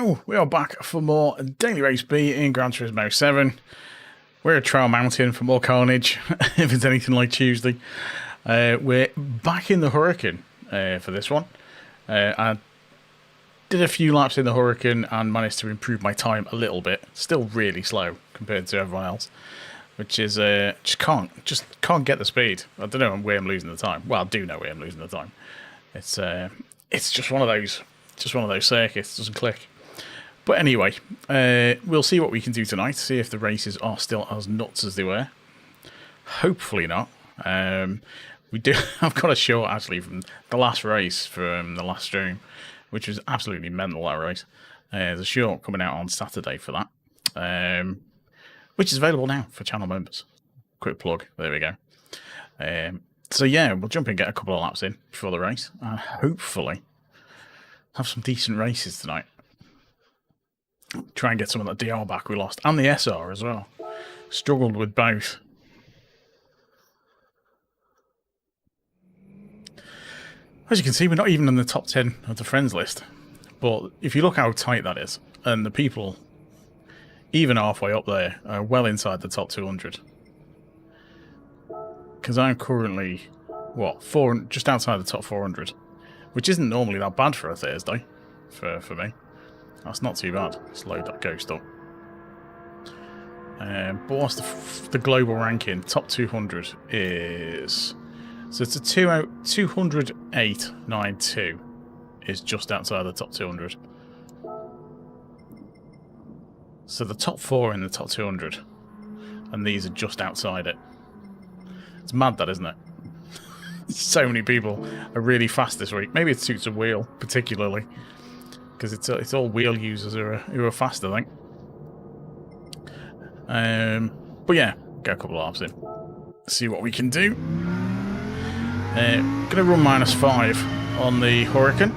Hello, we are back for more Daily Race B in Gran Turismo 7. We're at Trail Mountain for more carnage, if it's anything like Tuesday. We're back in the Hurricane for this one. I did a few laps in the Hurricane and managed to improve my time a little bit. Still really slow compared to everyone else, which is just can't get the speed. I don't know where I'm losing the time. Well, I do know where I'm losing the time. It's just one of those. Just one of those circuits, doesn't click. But anyway, we'll see what we can do tonight, see if the races are still as nuts as they were. Hopefully not. I've got a short actually from the last race from the last stream, which was absolutely mental, that race. There's a short coming out on Saturday for that, which is available now for channel members. Quick plug, there we go. So yeah, we'll jump in and get a couple of laps in before the race, and hopefully have some decent races tonight. Try and get some of that DR back we lost. And the SR as well. Struggled with both. As you can see, we're not even in the top 10 of the friends list. But if you look how tight that is, and the people, even halfway up there, are well inside the top 200. Because I'm currently, what, just outside the top 400. Which isn't normally that bad for a Thursday, for me. That's not too bad. Let's load that Ghost up. But what's the global ranking? Top 200 is... So it's a 208.92 is just outside the top 200. So the top 4 in the top 200. And these are just outside it. It's mad that, isn't it? So many people are really fast this week. Maybe it suits a wheel particularly, because it's all wheel users who are fast, I think. But yeah, get a couple of laps in, see what we can do. Gonna run -5 on the Hurricane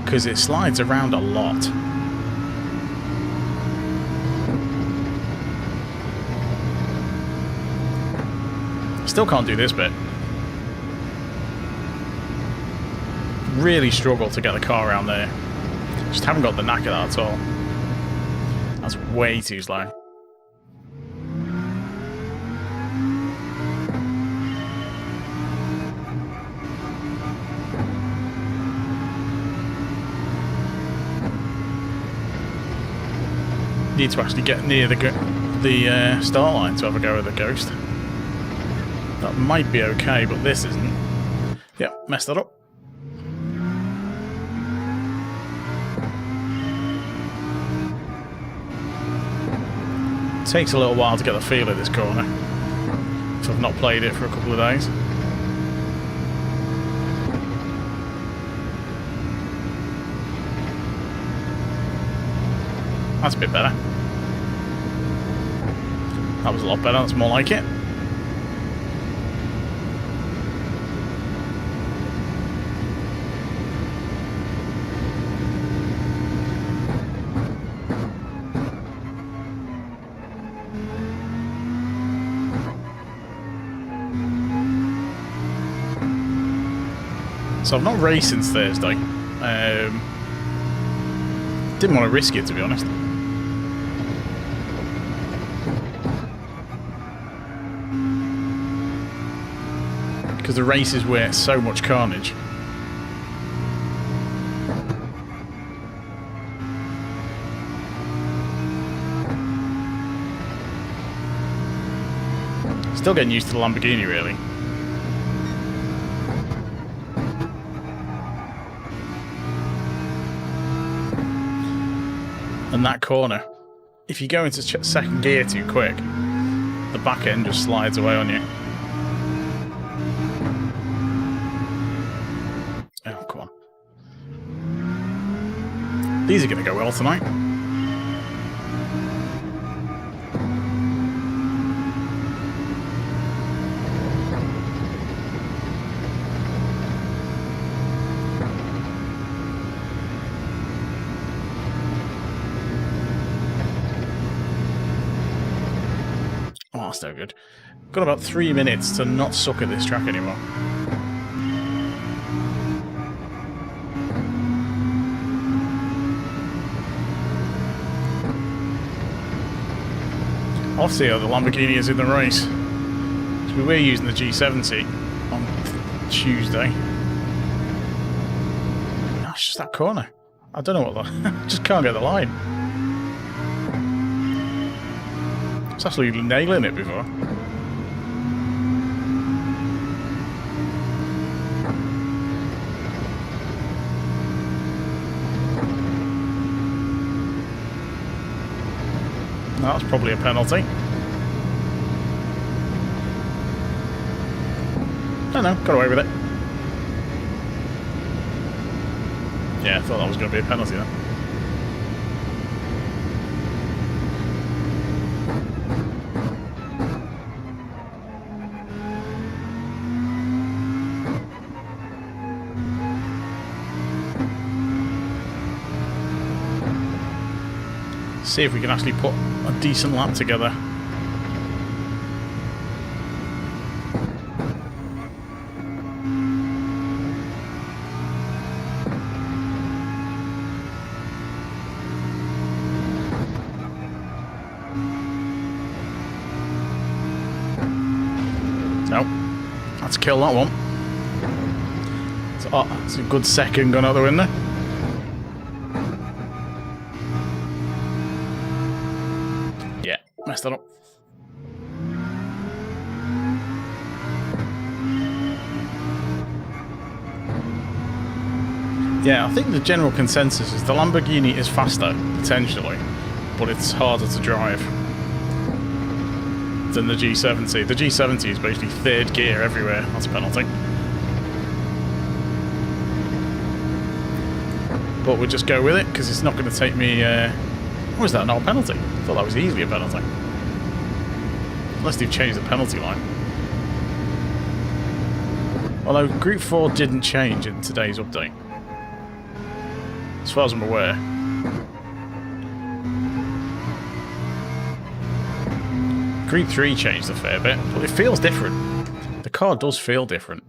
because it slides around a lot. Still can't do this bit. Really struggle to get the car around there. Just haven't got the knack of that at all. That's way too slow. Need to actually get near the start line to have a go with the Ghost. That might be okay, but this isn't. Yep, messed that up. Takes a little while to get the feel of this corner, so I've not played it for a couple of days. That's a bit better. That was a lot better, that's more like it. So I've not raced since Thursday. Didn't want to risk it, to be honest. Because the races were so much carnage. Still getting used to the Lamborghini, really. And that corner, if you go into second gear too quick, the back end just slides away on you. Oh, come on. These are going to go well tonight. That's no good. Got about 3 minutes to not suck at this track anymore. I'll see how the Lamborghini is in the race. So we were using the G70 on Tuesday. No, it's just that corner. I don't know what the... just can't get the line. It's absolutely nailing it before. That's probably a penalty. No, got away with it. Yeah, I thought that was going to be a penalty then. See if we can actually put a decent lap together. Nope. Let's kill that one. It's a good second gone out the window. Messed that up. Yeah, I think the general consensus is the Lamborghini is faster, potentially, but it's harder to drive than the G70. The G70 is basically third gear everywhere. That's a penalty. But we'll just go with it, because it's not going to take me... Oh, is that not a penalty? I thought that was easily a penalty. Unless they've changed the penalty line. Although Group 4 didn't change in today's update. As far as I'm aware. Group 3 changed a fair bit, but it feels different. The car does feel different.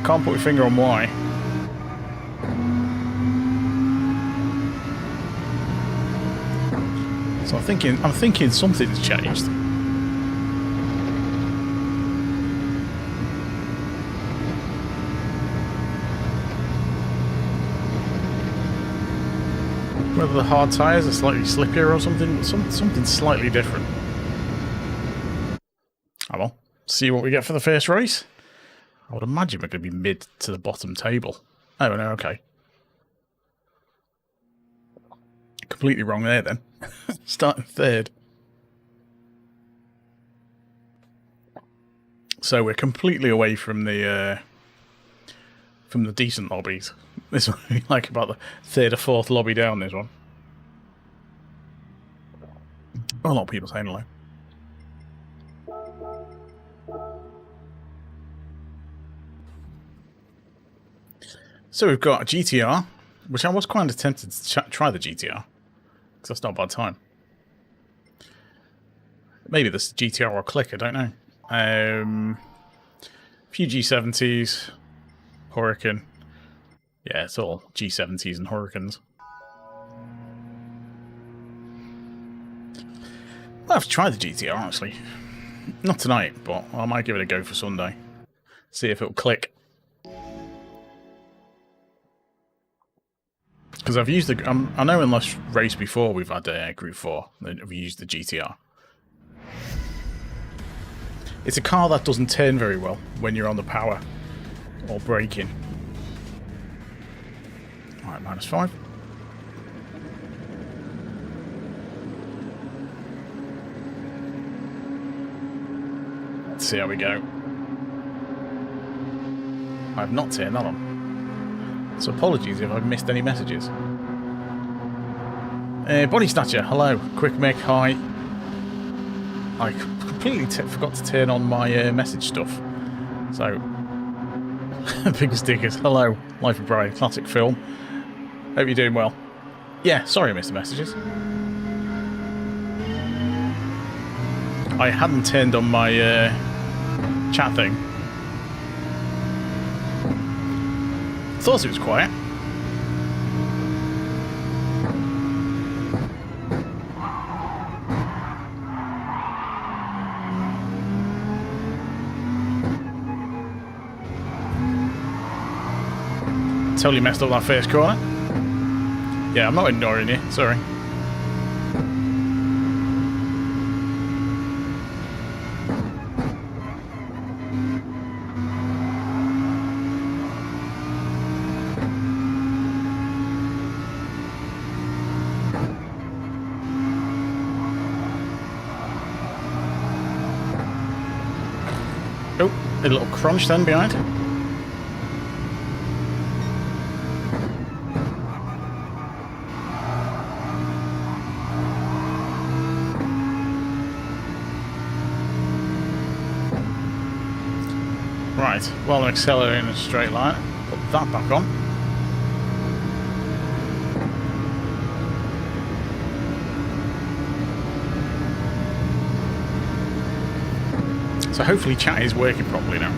Can't put my finger on why. So I'm thinking something's changed. Whether the hard tyres are slightly slippier or something, something slightly different. Oh well, see what we get for the first race. I would imagine we're going to be mid to the bottom table. Oh no, okay. Completely wrong there then. Starting third. So we're completely away from the decent lobbies. This will be like about the third or fourth lobby down, this one. A lot of people saying hello. So we've got a GTR, which I was kind of tempted to try the GTR. Because that's not a bad time. Maybe this GTR or click, I don't know. A few G70s, Huracan. Yeah, it's all G70s and Huracans. I'll have to try the GTR, honestly. Not tonight, but I might give it a go for Sunday. See if it'll click. Because I've used the... I know in last race before we've had Group 4. We've used the GTR. It's a car that doesn't turn very well when you're on the power or braking. Alright, -5. Let's see how we go. I've not turned that on. So apologies if I've missed any messages. Body Snatcher, hello. Quick Mick, hi. I completely forgot to turn on my message stuff. So, big stickers. Hello, Life of Brian, classic film. Hope you're doing well. Yeah, sorry I missed the messages. I hadn't turned on my chat thing. Thought it was quiet. totally messed up that first corner. Yeah, I'm not ignoring you, sorry. Oh, a little crunch then behind. Right, while I'm accelerating in a straight line, put that back on. So hopefully chat is working properly now.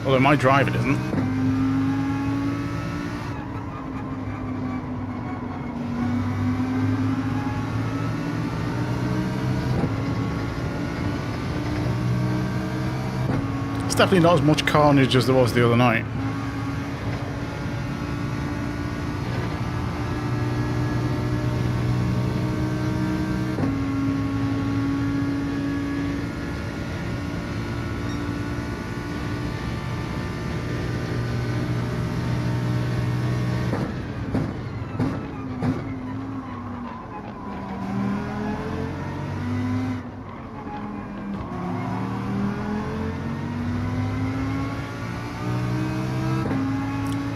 Although my driver doesn't. It's definitely not as much carnage as there was the other night.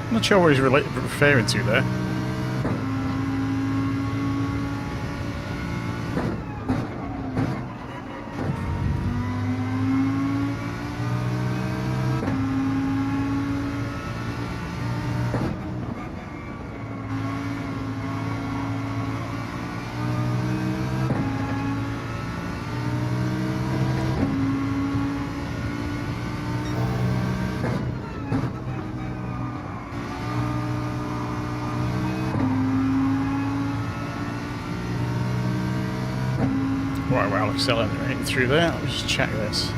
I'm not sure what he's referring to there. Right, well, accelerating through there. Let me just check this.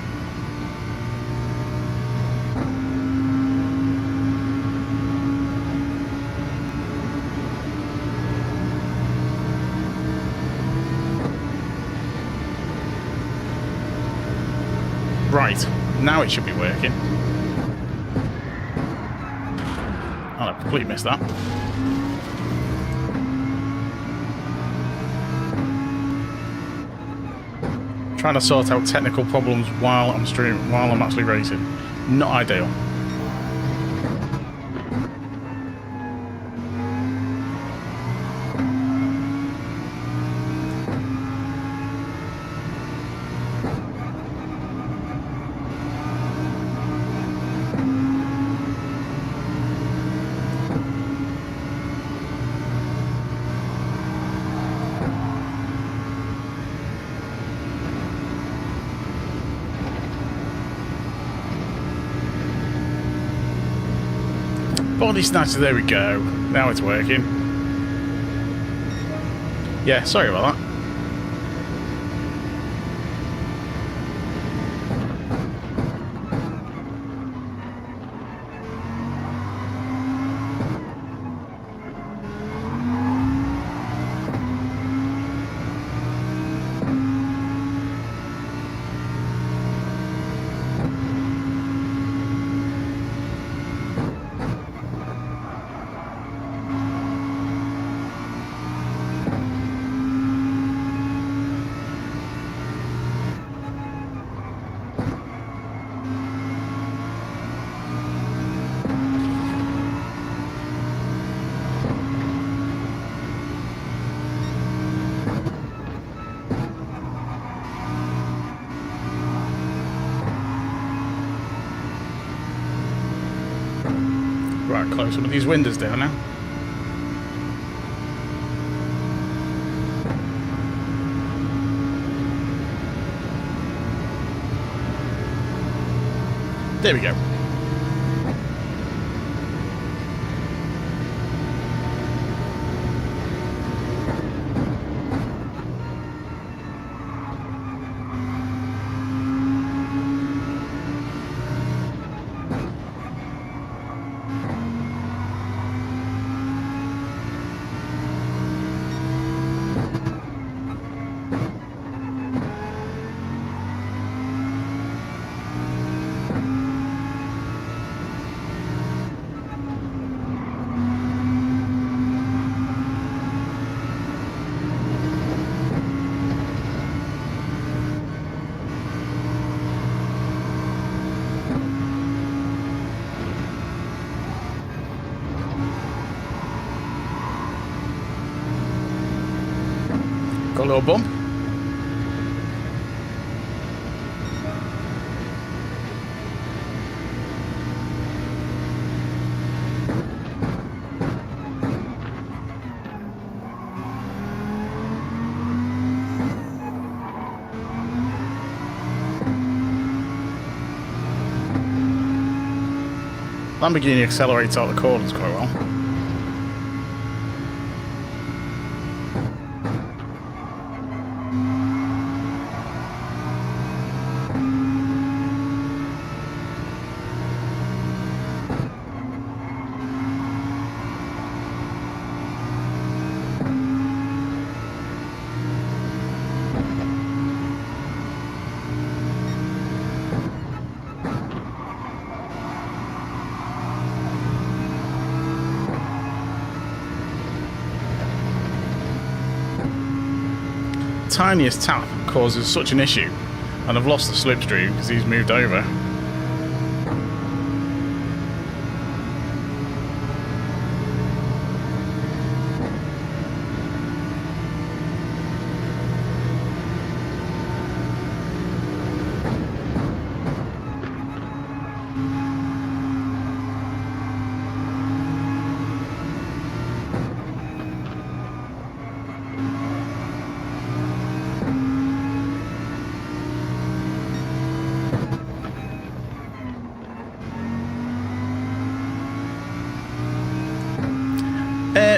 Right, now it should be working. Oh, I completely missed that. Trying to sort out technical problems while I'm streaming, while I'm actually racing. Not ideal. Body snatcher, there we go. Now it's working. Yeah, sorry about that. Right, close some of these windows down now. There we go. Got a little bump. Lamborghini accelerates out the corners quite well. Tiniest tap causes such an issue, and I've lost the slipstream because he's moved over.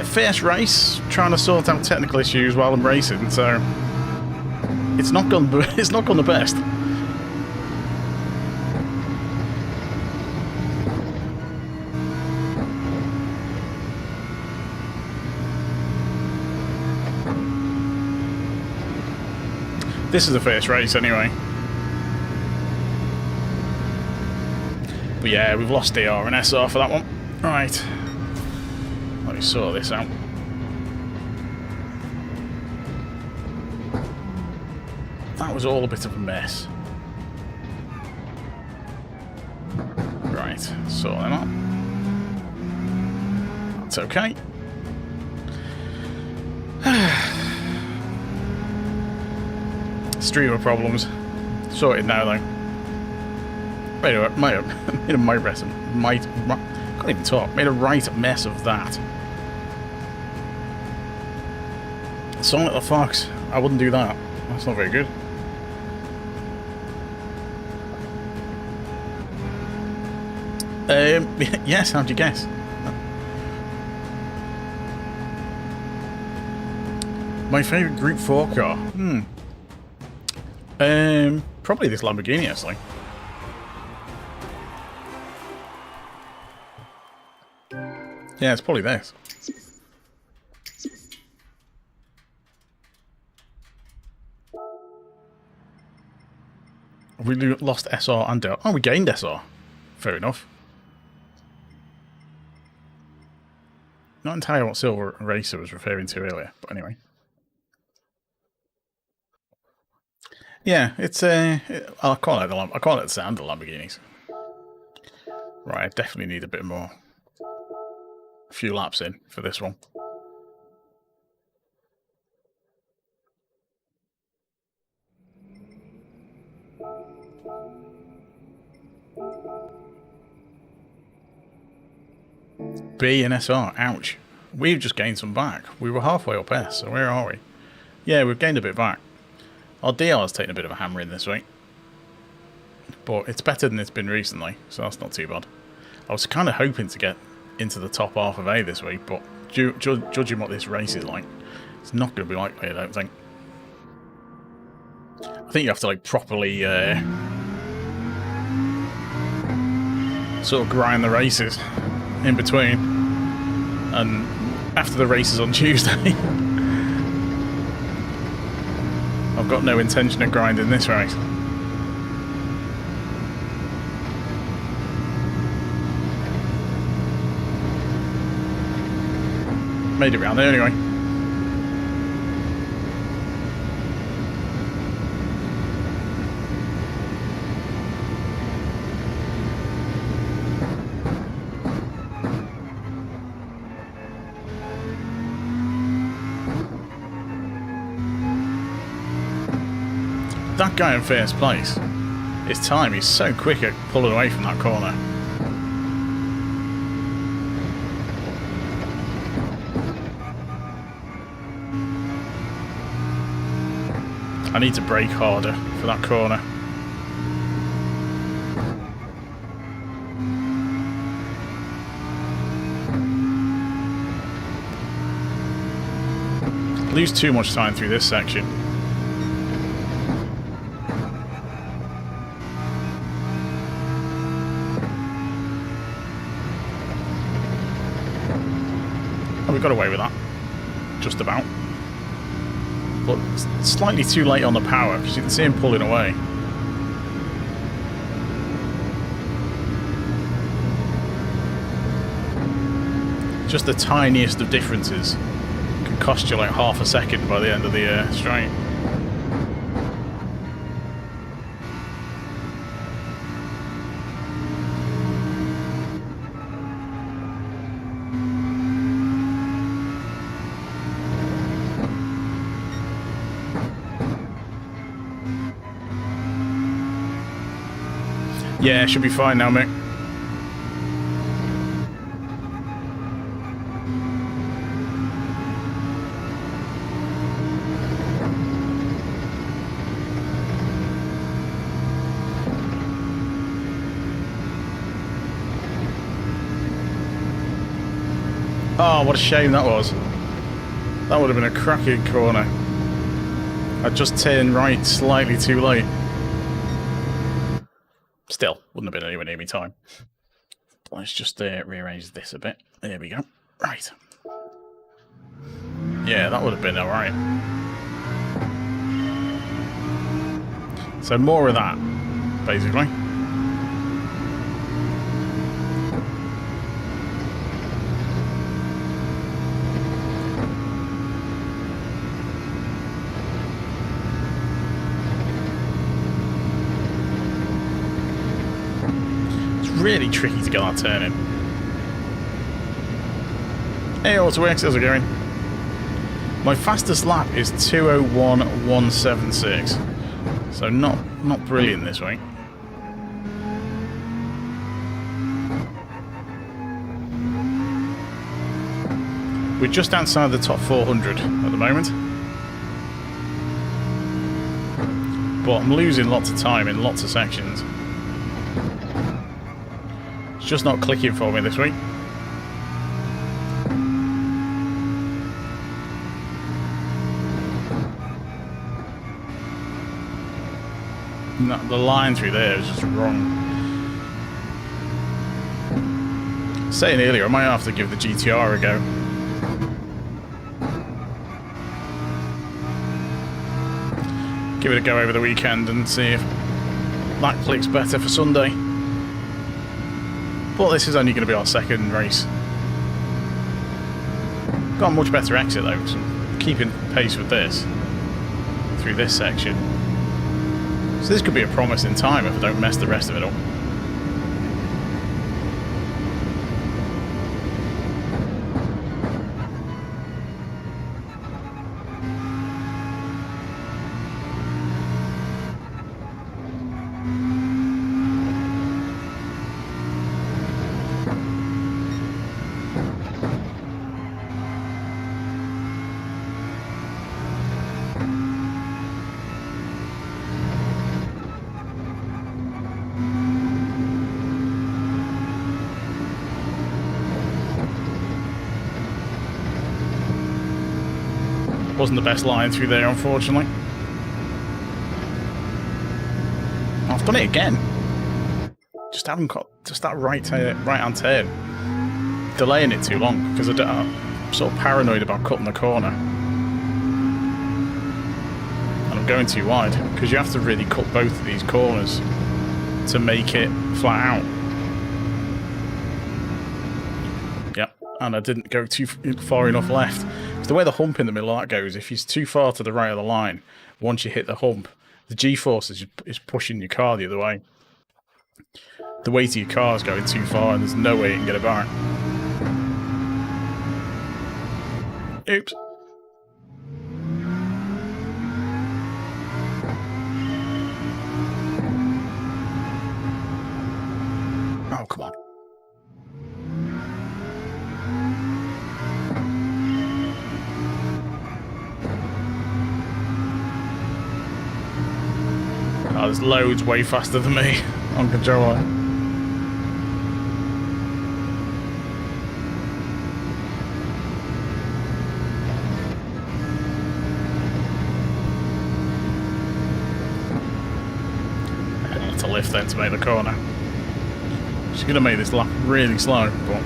First race, trying to sort out technical issues while I'm racing, so it's not gone the best. This is the first race anyway. But yeah, we've lost DR and SR for that one. Right. Let me sort this out. That was all a bit of a mess. Right, sort them out. That's okay. Streamer problems. Sorted now though. Made a can't even talk. Made a right mess of that. Sonic the Fox. I wouldn't do that. That's not very good. Yes, how'd you guess? My favourite Group 4 car? Probably this Lamborghini, actually. Yeah, it's probably this. We lost SR and Del. Oh, we gained SR. Fair enough. Not entirely what Silver Racer was referring to earlier, but anyway. Yeah, it's I quite like the sound of the Lamborghinis. Right, I definitely need a bit more. A few laps in for this one. B and SR, ouch. We've just gained some back. We were halfway up S, so where are we? Yeah, we've gained a bit back. Our DR has taken a bit of a hammering this week. but it's better than it's been recently, so that's not too bad. I was kind of hoping to get into the top half of A this week, but judging what this race is like, it's not going to be likely, I don't think. I think you have to like properly sort of grind the races in between, and after the races on Tuesday, I've got no intention of grinding this race. Made it round there anyway. That guy in first place, his time, he's so quick at pulling away from that corner. I need to brake harder for that corner. Lose too much time through this section. Oh, we got away with that. Just about. But slightly too late on the power, because you can see him pulling away. Just the tiniest of differences can cost you like half a second by the end of the straight. Yeah, should be fine now, Mick. Oh, what a shame that was. That would have been a cracking corner. I just turned right slightly too late. Still, wouldn't have been anywhere near me time. Let's just rearrange this a bit. There we go. Right. Yeah, that would have been alright. So more of that, basically. Really tricky to get that turn in. Hey, AutoWorks, how's it going? My fastest lap is 2:01.176, so not brilliant this week. We're just outside the top 400 at the moment, but I'm losing lots of time in lots of sections. Just not clicking for me this week. No, the line through there is just wrong. Saying earlier, I might have to give the GTR a go. Give it a go over the weekend and see if that clicks better for Sunday. But this is only going to be our second race. Got a much better exit though, so I'm keeping pace with this through this section. So this could be a promising time if I don't mess the rest of it up. Wasn't the best line through there, unfortunately. I've done it again. Just haven't got just that right-hand turn. Delaying it too long because I'm sort of paranoid about cutting the corner. And I'm going too wide because you have to really cut both of these corners to make it flat out. Yep, and I didn't go too far enough left. Because the way the hump in the middle of that goes, if you're too far to the right of the line, once you hit the hump, the G-force is pushing your car the other way. The weight of your car is going too far and there's no way you can get it back. Oops. Oh, come on. Oh, there's loads way faster than me on controller. To lift then to make the corner. She's going to make this lap really slow, but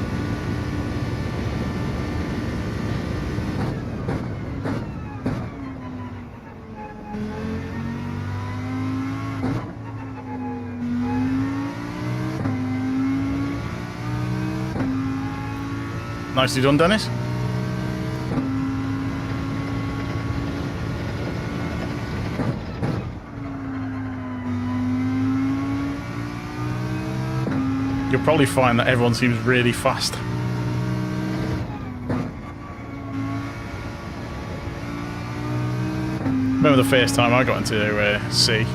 nicely done, Dennis. You'll probably find that everyone seems really fast. Remember the first time I got into C,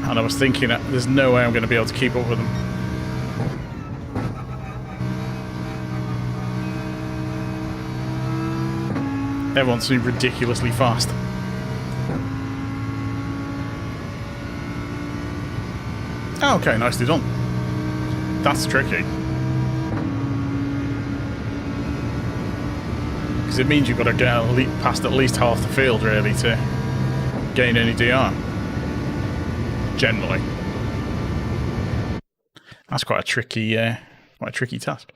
and I was thinking that there's no way I'm going to be able to keep up with them. Everyone seemed ridiculously fast. Oh, okay, nicely done. That's tricky. Because it means you've got to get past at least half the field, really, to gain any DR. Generally. That's quite a tricky task.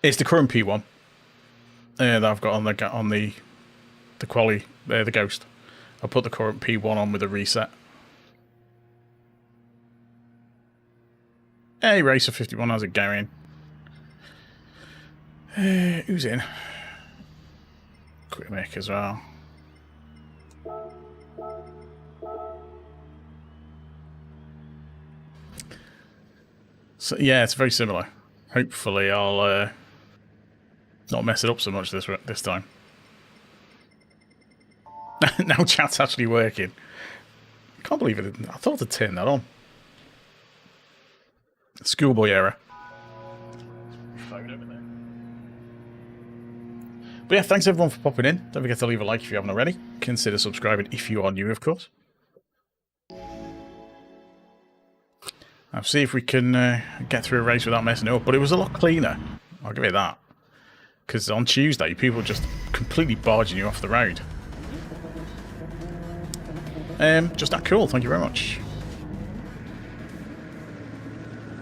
It's the current P1 that I've got on the quali, the Ghost. I'll put the current P1 on with a reset. Hey, Racer 51, how's it going? Who's in? Quick Mick as well. So yeah, it's very similar. Hopefully, I'll not mess it up so much this time. Now chat's actually working. Can't believe it. I thought I'd turn that on. Schoolboy error. But yeah, thanks everyone for popping in. Don't forget to leave a like if you haven't already. Consider subscribing if you are new, of course. I'll see if we can get through a race without messing it up. But it was a lot cleaner. I'll give it that. Because on Tuesday, people just completely barging you off the road. Just that cool. Thank you very much.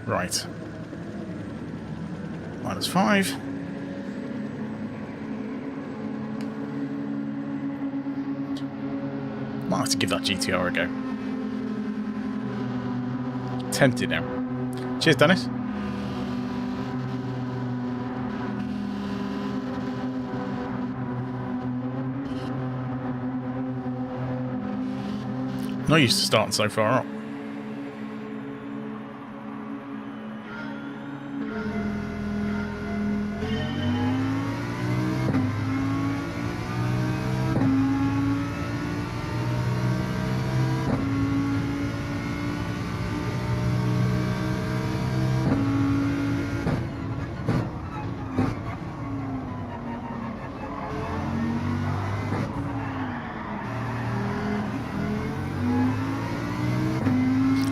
Right. -5. Might have to give that GTR a go. Tempted now. Cheers, Dennis. Not used to starting so far up.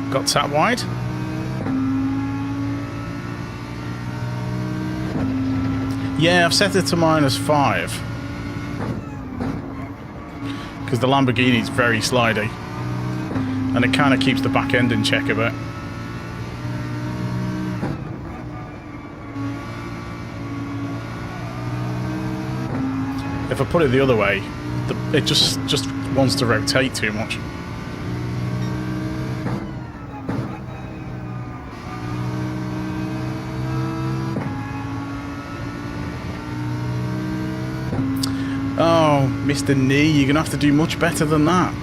Got tap wide. Yeah, I've set it to -5. Because the Lamborghini's very slidey. And it kind of keeps the back end in check a bit. If I put it the other way, it just wants to rotate too much. Oh, Mr. Knee, you're going to have to do much better than that.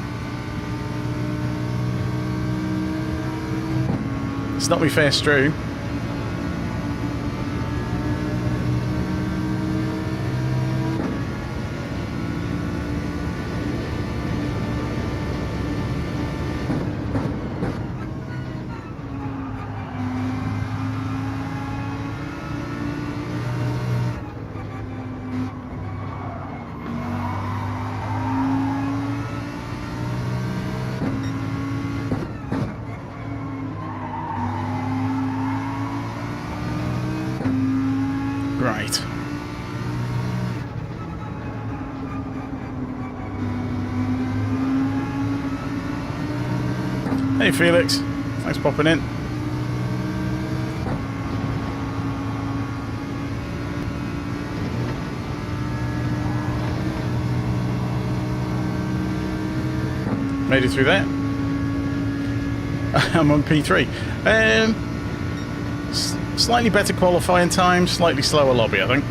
It's not my first strew. Right. Hey Felix, thanks for popping in. Made it through there. I'm on P3. Slightly better qualifying time, slightly slower lobby, I think.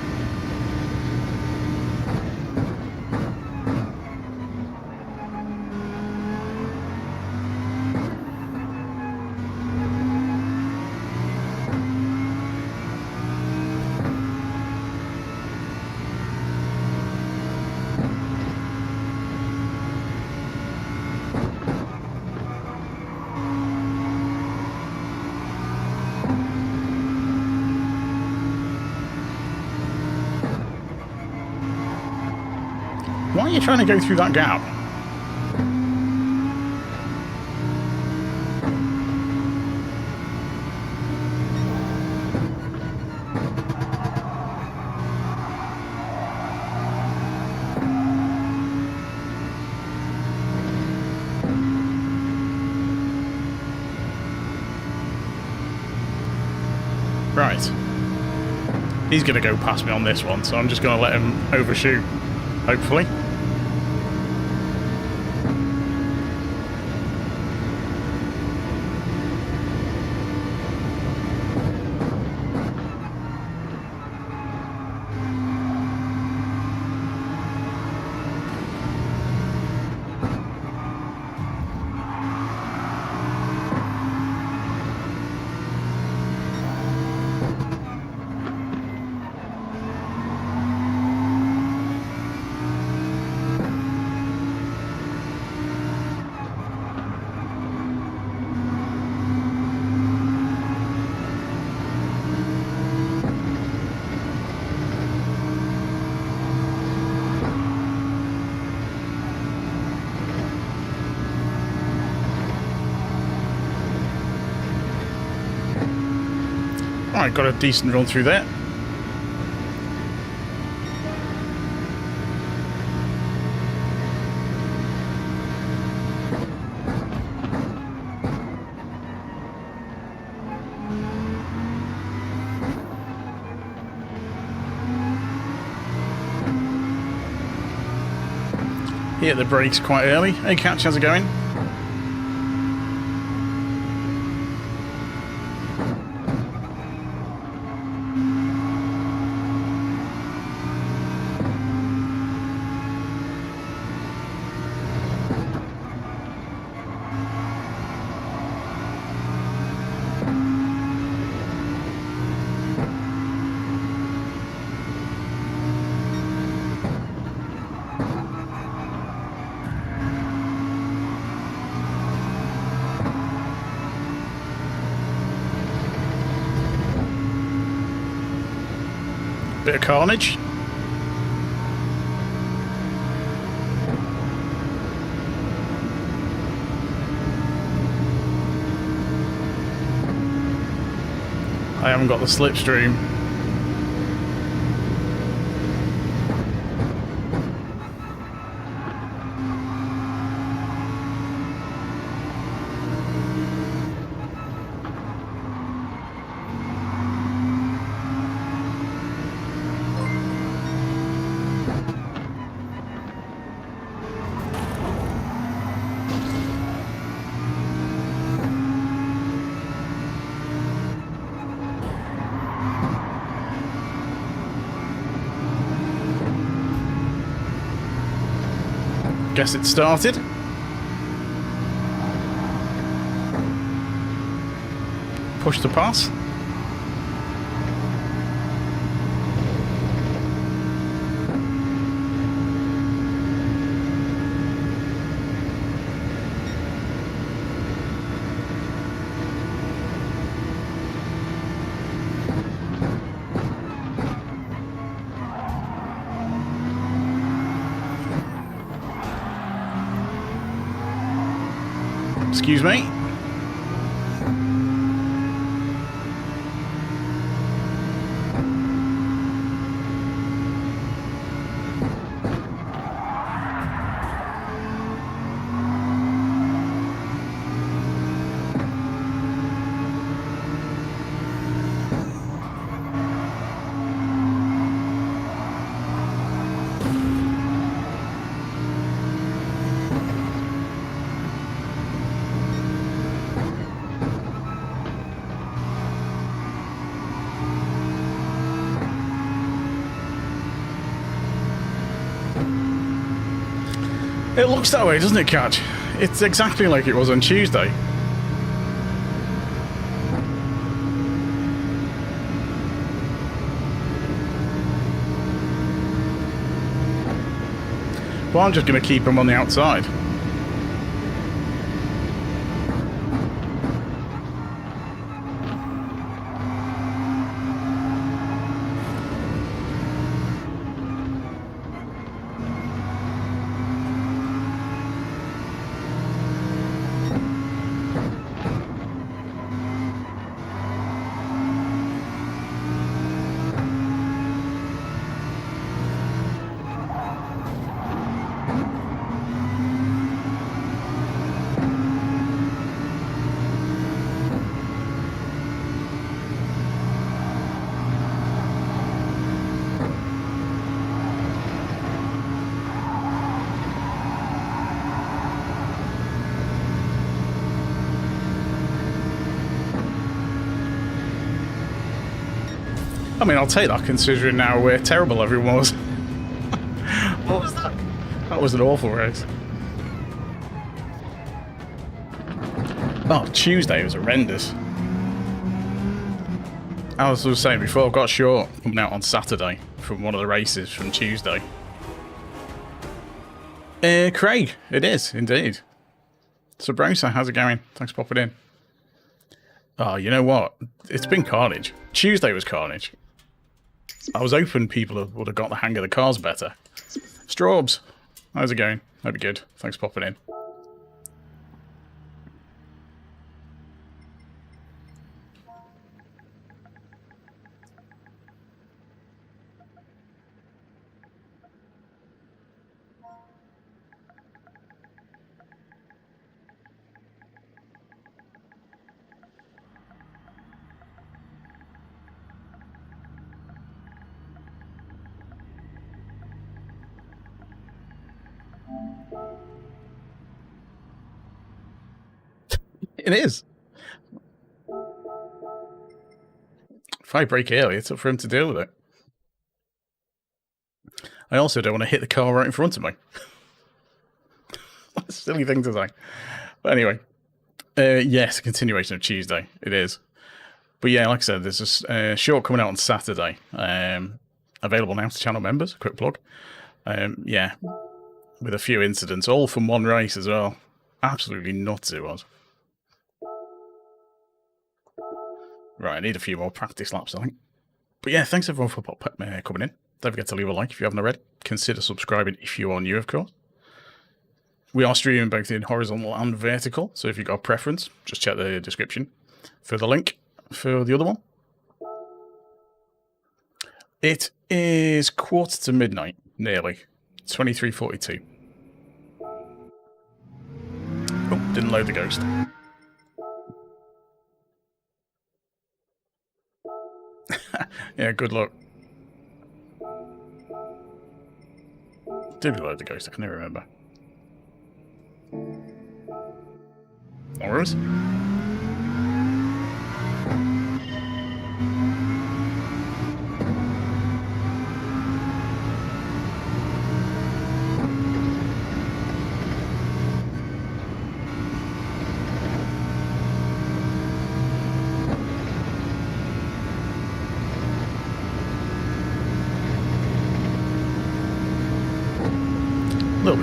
Why are you trying to go through that gap? Right. He's going to go past me on this one, so I'm just going to let him overshoot, hopefully. Alright, got a decent run through there. Hit the brakes quite early. Hey Catch, how's it going? Bit of carnage. I haven't got the slipstream. Guess it started. Push to pass. Excuse me. It looks that way, doesn't it, Catch? It's exactly like it was on Tuesday. Well, I'm just going to keep them on the outside. I mean, I'll take that considering how terrible everyone was. What was that? That was an awful race. Oh, Tuesday was horrendous. As I was saying before, I've got short coming out on Saturday from one of the races from Tuesday. Craig, it is, indeed. So, Browser, how's it going? Thanks for popping in. Oh, you know what? It's been carnage. Tuesday was carnage. I was hoping people would have got the hang of the cars better. Straubs, how's it going? Hope you're good. Thanks for popping in. It is. If I break early, it's up for him to deal with it. I also don't want to hit the car right in front of me. What a silly thing to say. But anyway, yes, a continuation of Tuesday. It is. But yeah, like I said, there's a short coming out on Saturday. Available now to channel members. Quick plug. Yeah, with a few incidents, all from one race as well. Absolutely nuts it was. Right, I need a few more practice laps, I think. But yeah, thanks everyone for coming in. Don't forget to leave a like if you haven't already. Consider subscribing if you are new, of course. We are streaming both in horizontal and vertical, so if you've got a preference, just check the description for the link for the other one. It is midnight, nearly. 23:42. Oh, didn't load the ghost. Yeah, good luck. Did we load the ghost? I can never remember. No worries.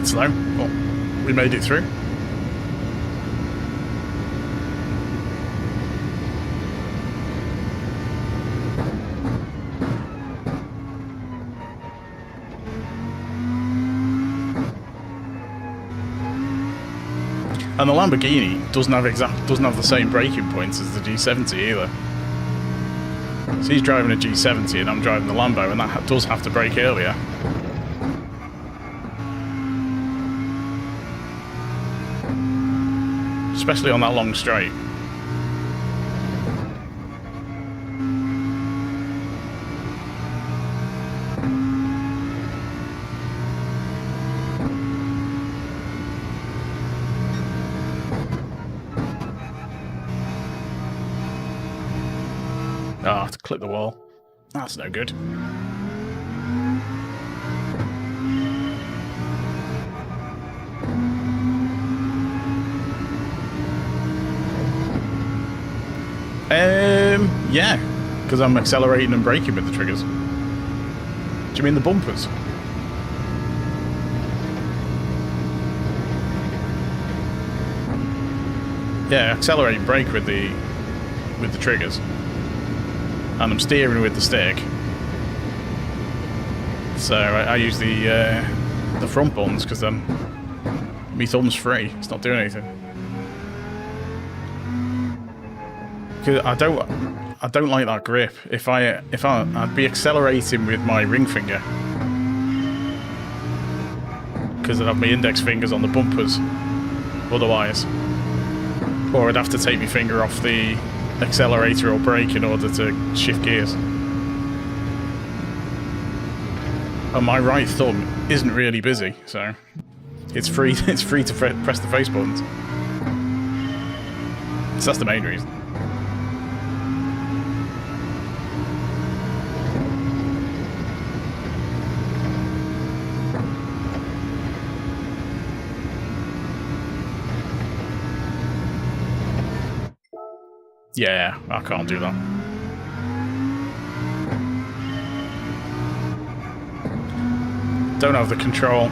bit slow, but we made it through. And the Lamborghini doesn't have the same braking points as the G70 either. So he's driving a G70 and I'm driving the Lambo, and that does have to brake earlier. Especially on that long straight. Ah, to clip the wall. That's no good. Yeah, because I'm accelerating and braking with the triggers. Do you mean the bumpers? Yeah, accelerate and brake with the triggers. And I'm steering with the stick. So I use the front buttons because then my thumb's free. It's not doing anything. Because I don't like that grip. I'd be accelerating with my ring finger because I'd have my index fingers on the bumpers otherwise, or I'd have to take my finger off the accelerator or brake in order to shift gears. And my right thumb isn't really busy, so it's free. It's free to press the face buttons. So that's the main reason. Yeah, I can't do that. Don't have the control.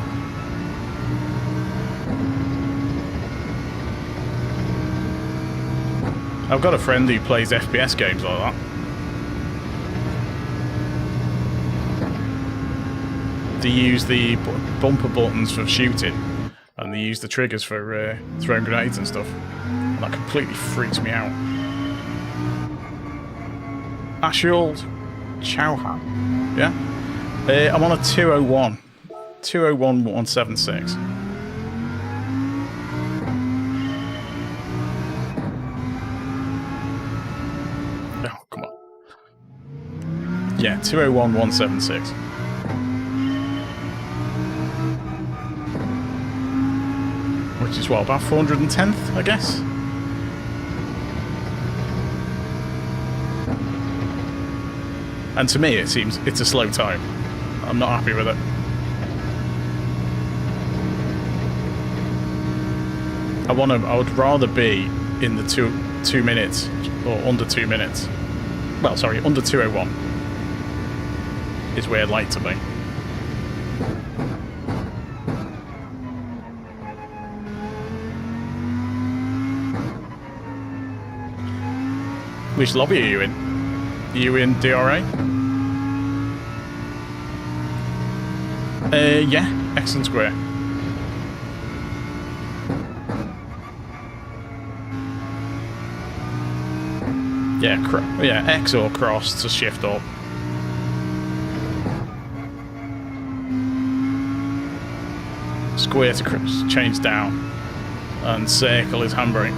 I've got a friend who plays FPS games like that. They use the bumper buttons for shooting, and they use the triggers for throwing grenades and stuff. And that completely freaks me out. Ashield Chowhan. Yeah? I'm on a 201. 201.176. Oh, come on. Yeah, 201.176. Which is what, about 410th, I guess? And to me, it seems it's a slow time. I'm not happy with it. I would rather be in the two minutes or under 2 minutes. Well, sorry, under 201 is where I'd like to be. Which lobby are you in? Are you in DRA? Yeah, X and square. Yeah, X or cross to shift up. Square to change down. And circle is handbrake.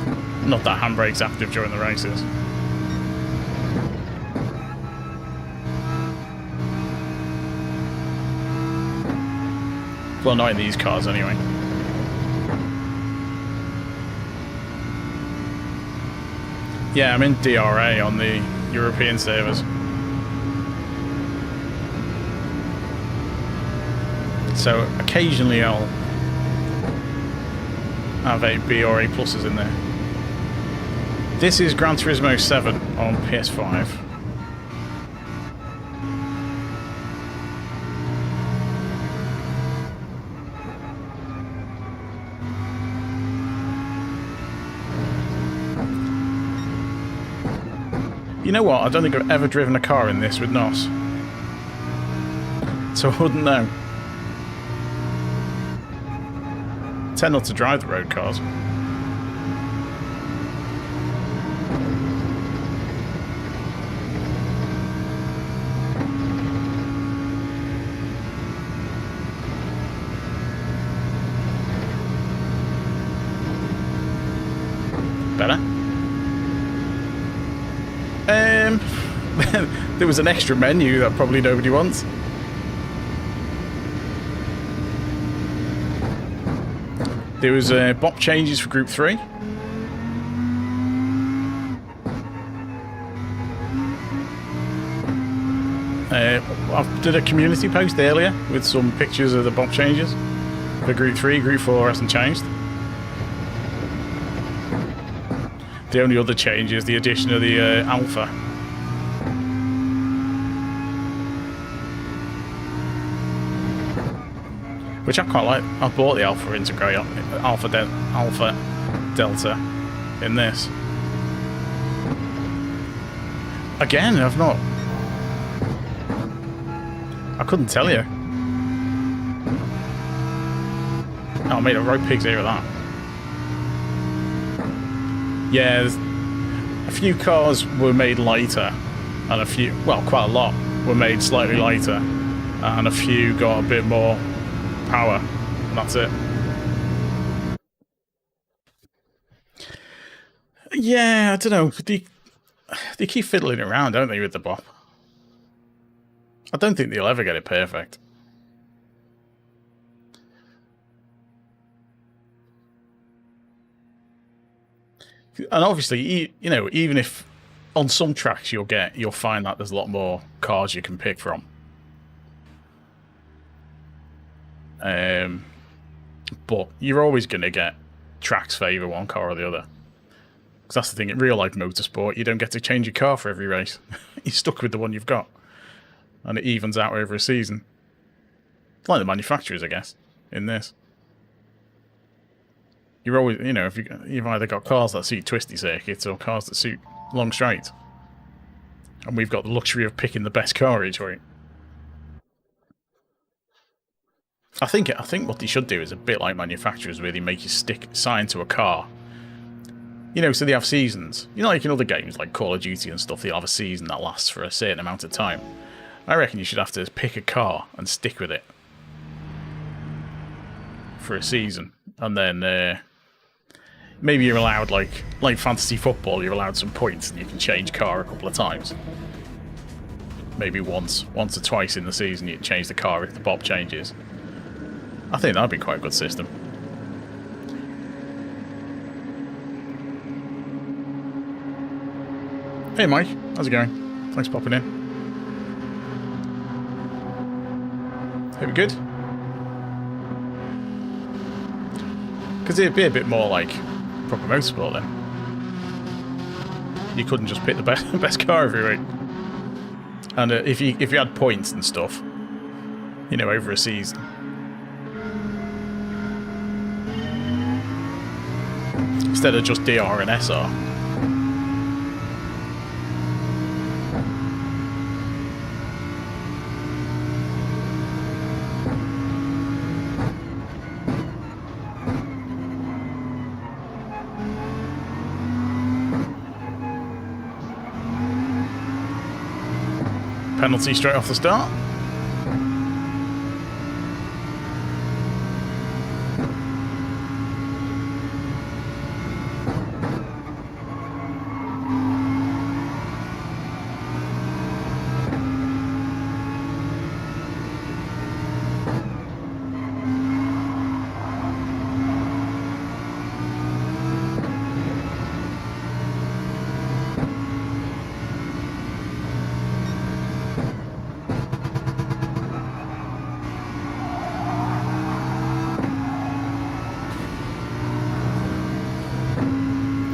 Not that handbrake's active during the races. Well, not in these cars, anyway. Yeah, I'm in DRA on the European servers. So, occasionally I'll have a B or A pluses in there. This is Gran Turismo 7 on PS5. You know what? I don't think I've ever driven a car in this with NOS. So I wouldn't know. I tend not to drive the road cars. Better. There was an extra menu that probably nobody wants. There was bop changes for Group 3. I did a community post earlier with some pictures of the bop changes for Group 3. Group 4 hasn't changed. The only other change is the addition of the Alpha. Which I quite like. I bought the Alpha Integrate, Alpha Delta in this. Again, I've not. I couldn't tell you. Oh, I made a right pig's ear of that. Yeah, a few cars were made lighter, and a few, well, quite a lot were made slightly lighter, and a few got a bit more power, and that's it. Yeah, I don't know. They keep fiddling around, don't they, with the bop? I don't think they'll ever get it perfect. And obviously, you know, even if on some tracks you'll find that there's a lot more cars you can pick from. But you're always going to get tracks favour one car or the other. Because that's the thing, in real life motorsport, you don't get to change your car for every race. You're stuck with the one you've got. And it evens out over a season. It's like the manufacturers, I guess, in this. You're always, you know, if you've either got cars that suit twisty circuits or cars that suit long straight. And we've got the luxury of picking the best car each week. I think what they should do is a bit like manufacturers, where they make you sign to a car. You know, so they have seasons. You know, like in other games like Call of Duty and stuff, they'll have a season that lasts for a certain amount of time. I reckon you should have to pick a car and stick with it for a season, and then maybe you're allowed, like fantasy football, you're allowed some points and you can change car a couple of times. Maybe once or twice in the season you can change the car if the bop changes. I think that'd be quite a good system. Hey Mike, how's it going? Thanks for popping in. Hope you're good. Because it'd be a bit more like proper motorsport then. You couldn't just pick the best car every week. And if you had points and stuff, you know, over a season. Instead of just DR and SR. Penalty straight off the start.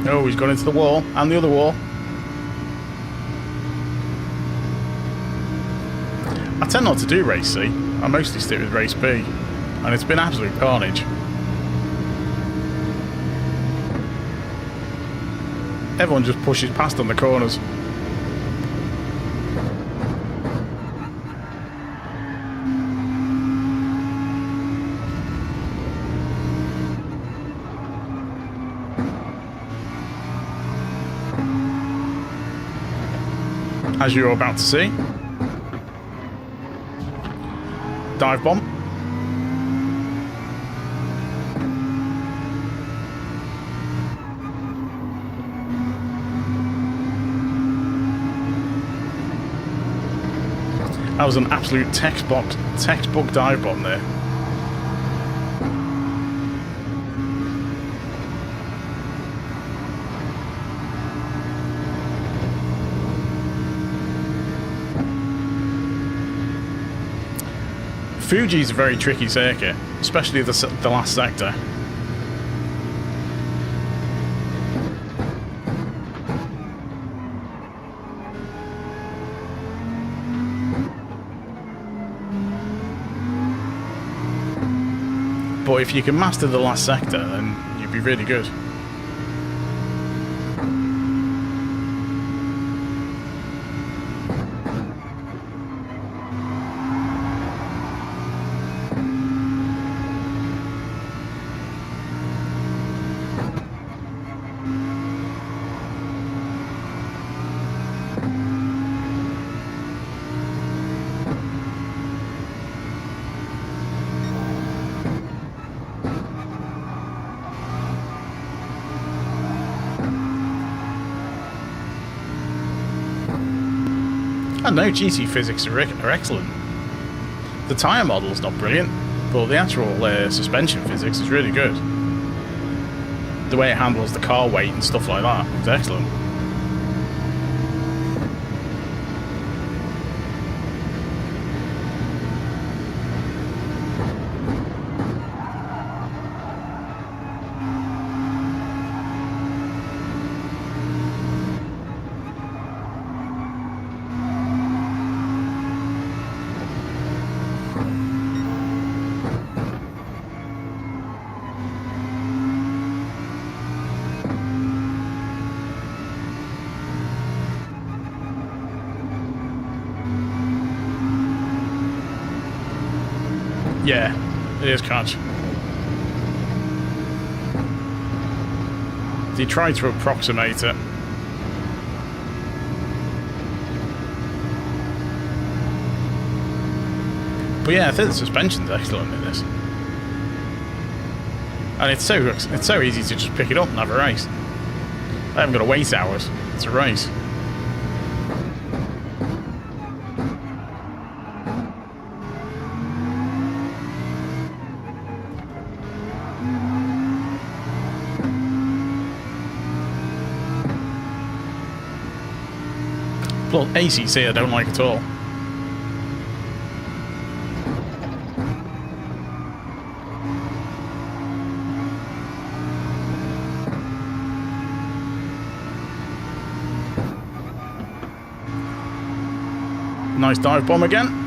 Oh, he's gone into the wall, and the other wall. I tend not to do race C. I mostly stick with race B, and it's been absolute carnage. Everyone just pushes past on the corners. as you're about to see. Dive bomb. That was an absolute textbook dive bomb there. Fuji's a very tricky circuit, especially the last sector. But if you can master the last sector, then you'd be really good. I know GT physics are excellent. The tyre model's not brilliant, but the actual suspension physics is really good. The way it handles the car weight and stuff like that is excellent. Yeah, it is carnage. He tried to approximate it. But yeah, I think the suspension's excellent in this. And it's so easy to just pick it up and have a race. I haven't got to wait hours. It's a race. Well, ACC I don't like at all. Nice dive bomb again.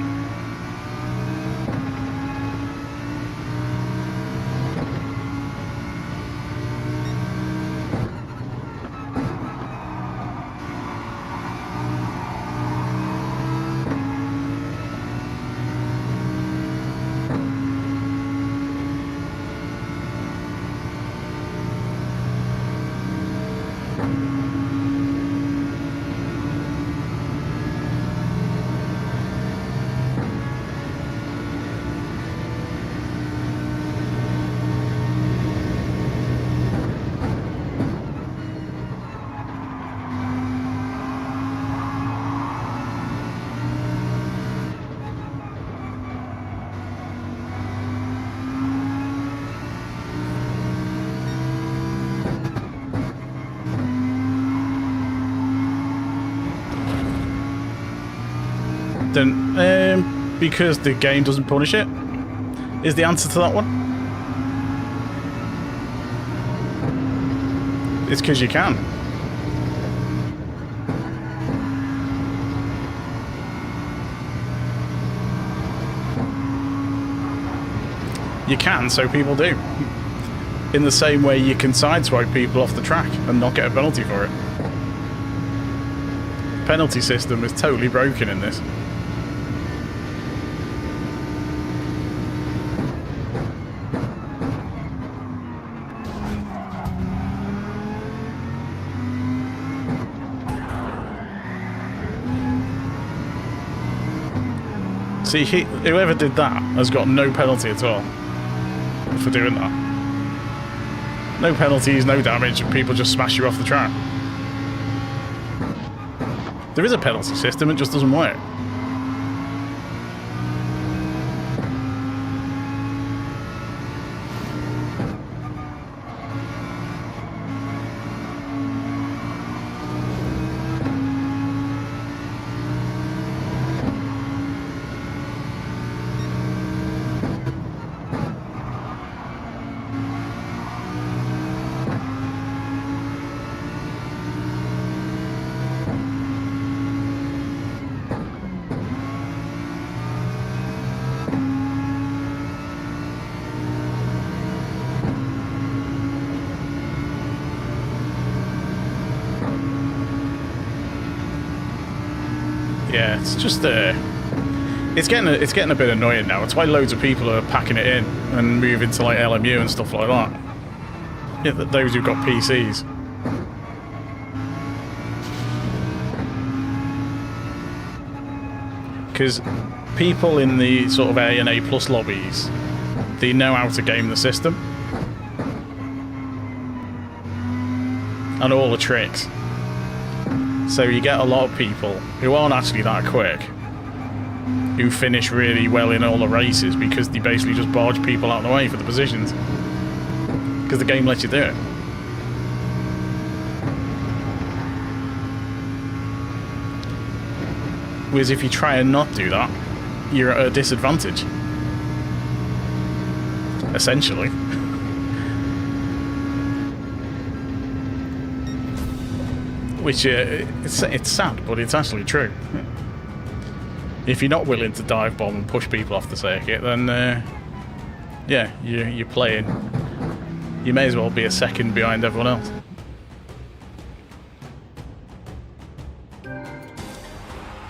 Then, because the game doesn't punish it, is the answer to that one. It's because you can. You can, so people do. In the same way you can sideswipe people off the track and not get a penalty for it. The penalty system is totally broken in this. See, whoever did that has got no penalty at all for doing that. No penalties, no damage, and people just smash you off the track. There is a penalty system, it just doesn't work. Yeah, it's just it's getting a bit annoying now. It's why loads of people are packing it in and moving to like LMU and stuff like that. Yeah, those who've got PCs. Because people in the sort of A and A plus lobbies, they know how to game the system and all the tricks. So you get a lot of people who aren't actually that quick, who finish really well in all the races because they basically just barge people out of the way for the positions. Because the game lets you do it. Whereas if you try and not do that, you're at a disadvantage. Essentially. Which, it's sad, but it's actually true. If you're not willing to dive bomb and push people off the circuit, then, yeah, you're playing. You may as well be a second behind everyone else.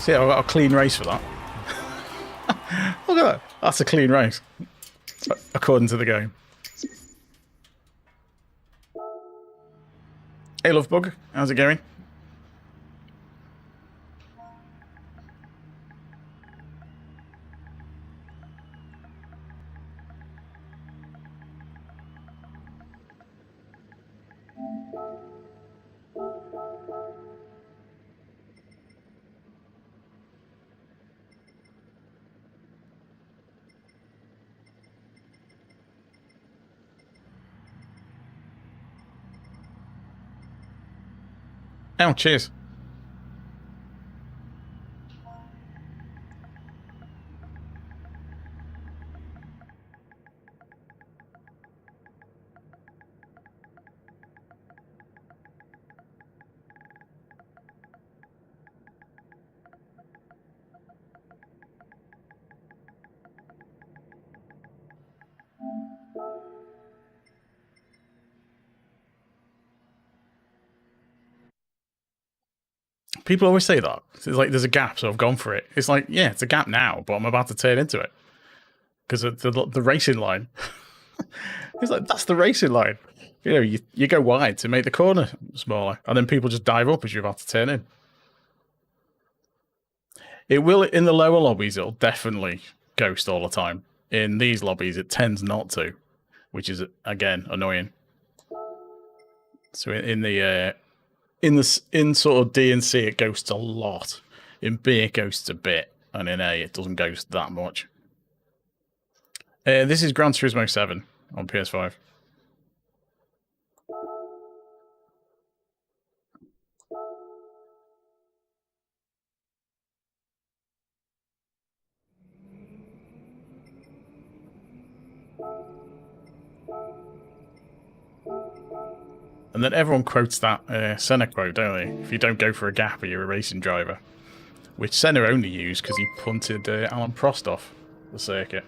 See, I've got a clean race for that. Look at that. That's a clean race. According to the game. Hey, Lovebug. How's it going? Oh, cheers. People always say that. It's like there's a gap, so I've gone for it. It's like, yeah, it's a gap now, but I'm about to turn into it. Because of the racing line. It's like, that's the racing line. You know, you go wide to make the corner smaller, and then people just dive up as you're about to turn in. It will, in the lower lobbies, it'll definitely ghost all the time. In these lobbies, it tends not to, which is, again, annoying. So in sort of D and C, it ghosts a lot. In B, it ghosts a bit, and in A, it doesn't ghost that much. This is Gran Turismo 7 on PS5. And then everyone quotes that Senna quote, don't they? If you don't go for a gap, you're a racing driver. Which Senna only used because he punted Alan Prost off the circuit.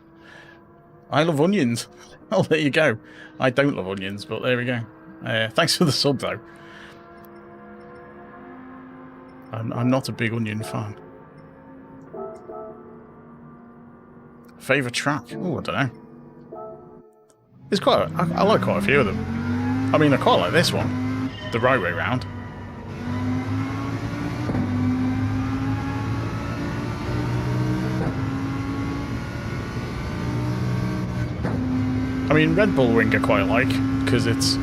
I love onions. Oh, there you go. I don't love onions, but there we go. Thanks for the sub, though. I'm not a big onion fan. Favourite track? Oh, I don't know. There's quite I like quite a few of them. I mean, I quite like this one. The right way round. mean, Red Bull Ring I quite like, because it's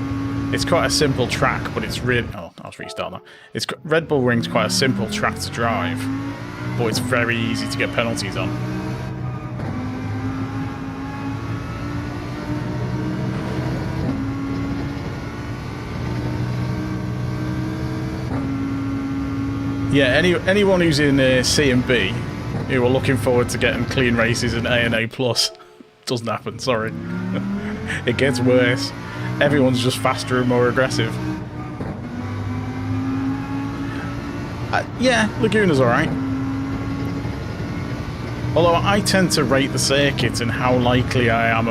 quite a simple track, but it's really... Oh, I'll restart that. Red Bull Ring's quite a simple track to drive, but it's very easy to get penalties on. Yeah, anyone who's in C and B who are looking forward to getting clean races in A and A+, doesn't happen, sorry. It gets worse. Everyone's just faster and more aggressive. Yeah, Laguna's alright. Although I tend to rate the circuit and how likely I am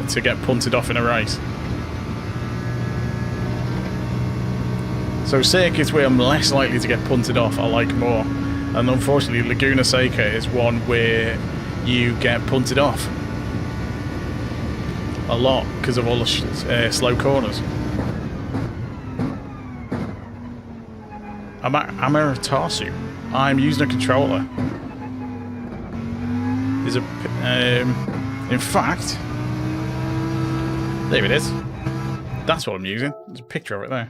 to get punted off in a race. So circuits where I'm less likely to get punted off, I like more. And unfortunately, Laguna Seca is one where you get punted off a lot because of all the slow corners. Amaratasu. I'm using a controller. There's a... in fact... There it is. That's what I'm using. There's a picture of it there.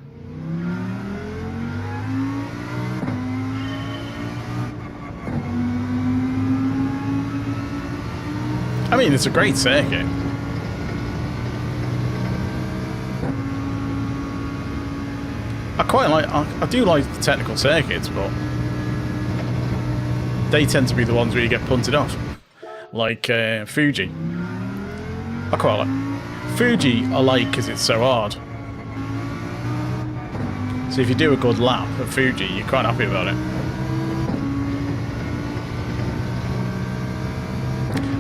I mean, it's a great circuit. I do like the technical circuits, but they tend to be the ones where you get punted off. Like Fuji. I quite like Fuji. I like because it's so hard. So if you do a good lap at Fuji, you're quite happy about it.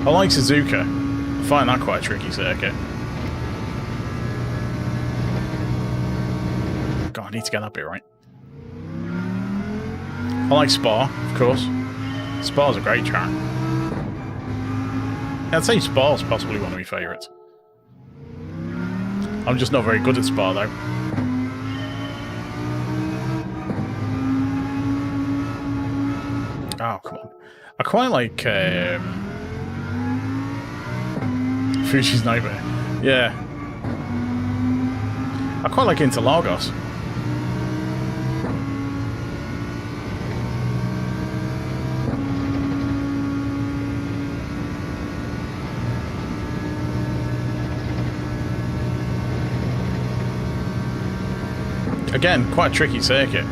I like Suzuka. I find that quite a tricky circuit. God, I need to get that bit right. I like Spa, of course. Spa's a great track. I'd say Spa's possibly one of my favourites. I'm just not very good at Spa, though. Oh, come on. I quite like... Fuji's Nightmare. Yeah. I quite like Interlagos. Again, quite a tricky circuit.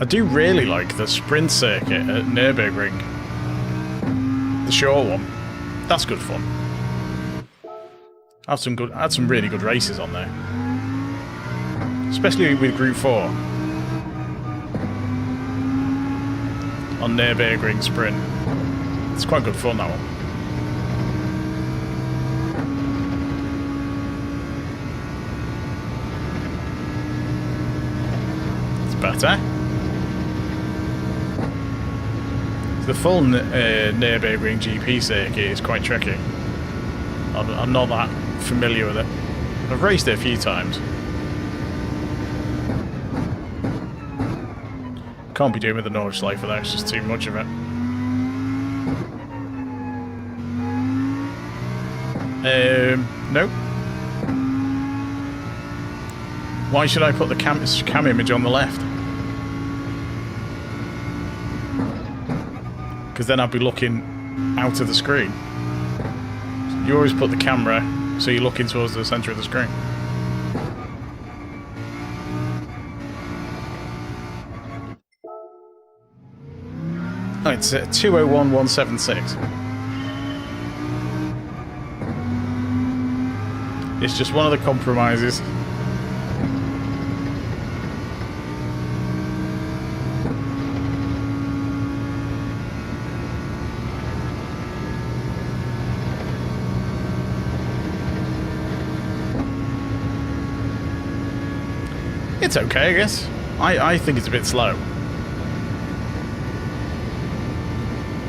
I do really like the sprint circuit at Nürburgring. The short one. That's good fun. I had some really good races on there. Especially with Group 4. On Nürburgring Sprint. It's quite good fun, that one. It's better. The full Nürburgring GP circuit is quite tricky. I'm not that familiar with it. I've raced it a few times. Can't be doing with the Nordschleife though, it's just too much of it. Nope. Why should I put the cam image on the left? Because then I'd be looking out of the screen. You always put the camera so you're looking towards the centre of the screen. Oh, it's 201176. It's just one of the compromises. It's okay, I guess. I think it's a bit slow.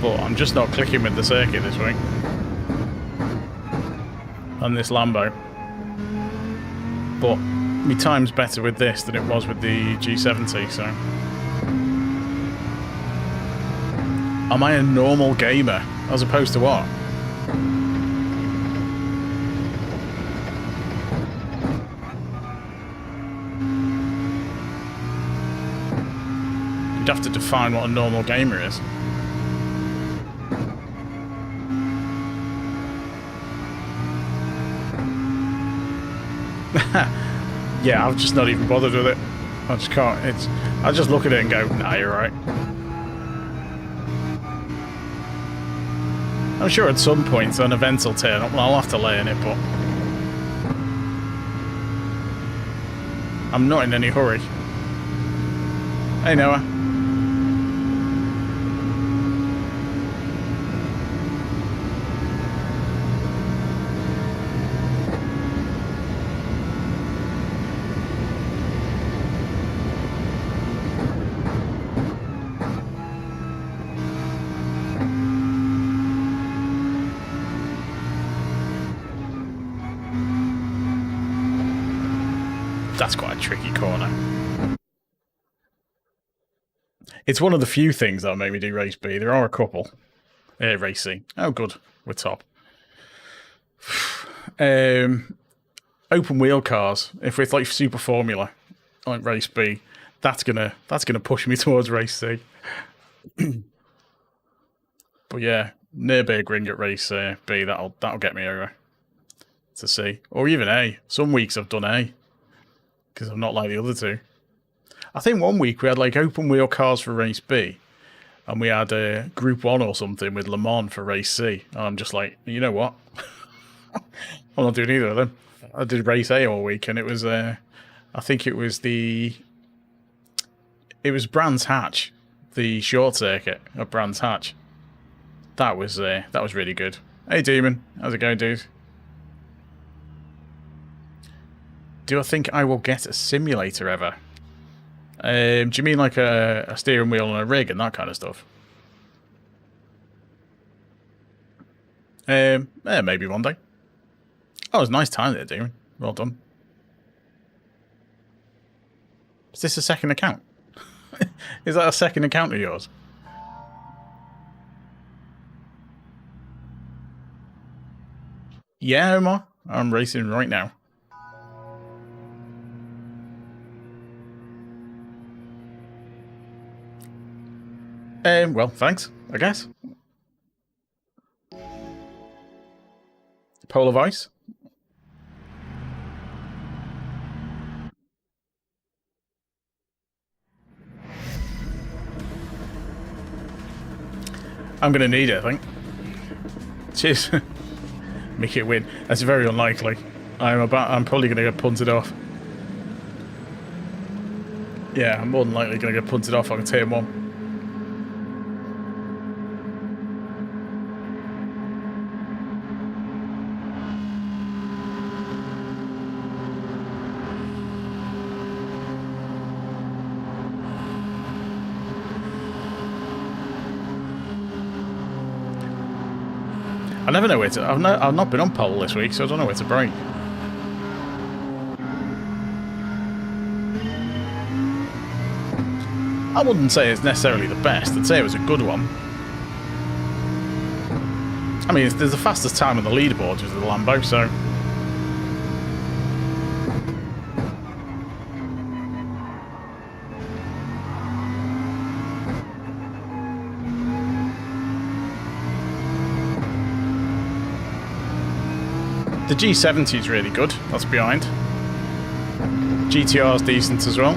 But I'm just not clicking with the circuit this week. on this Lambo. But my time's better with this than it was with the G70, so... Am I a normal gamer? As opposed to what? You'd have to define what a normal gamer is. Yeah, I've just not even bothered with it. I just can't. I just look at it and go, nah, you're right. I'm sure at some point an event will turn up and I'll have to lay in it, but I'm not in any hurry. Hey, Noah. That's quite a tricky corner. It's one of the few things that'll make me do race B. There are a couple. Race C. Oh, good. We're top. Open wheel cars. If it's like Super Formula, like race B, that's gonna push me towards race C. But yeah, Nürburgring at race B. That'll get me over to C, or even A. Some weeks I've done A. Because I'm not like the other two. I think one week we had like open wheel cars for race B, and we had Group 1 or something with Le Mans for race C. And I'm just like, you know what? I'm not doing either of them. I did race A all week, and it was I think it was Brands Hatch, the short circuit of Brands Hatch. That was really good. Hey Demon, how's it going, dude? Do I think I will get a simulator ever? Do you mean like a steering wheel and a rig and that kind of stuff? Maybe one day. Oh, it was a nice time there, Demon. Well done. Is this a second account? Is that a second account of yours? Yeah, Omar. I'm racing right now. Well, thanks, I guess. Polar Vice. I'm going to need it, I think. Cheers. Make it win. That's very unlikely. I'm probably going to get punted off. Yeah, I'm more than likely going to get punted off on turn 1. I never know where to... I've not been on pole this week, so I don't know where to brake. I wouldn't say it's necessarily the best. I'd say it was a good one. I mean, there's the fastest time on the leaderboard with the Lambo, so... The G70 is really good, that's behind. GTR is decent as well.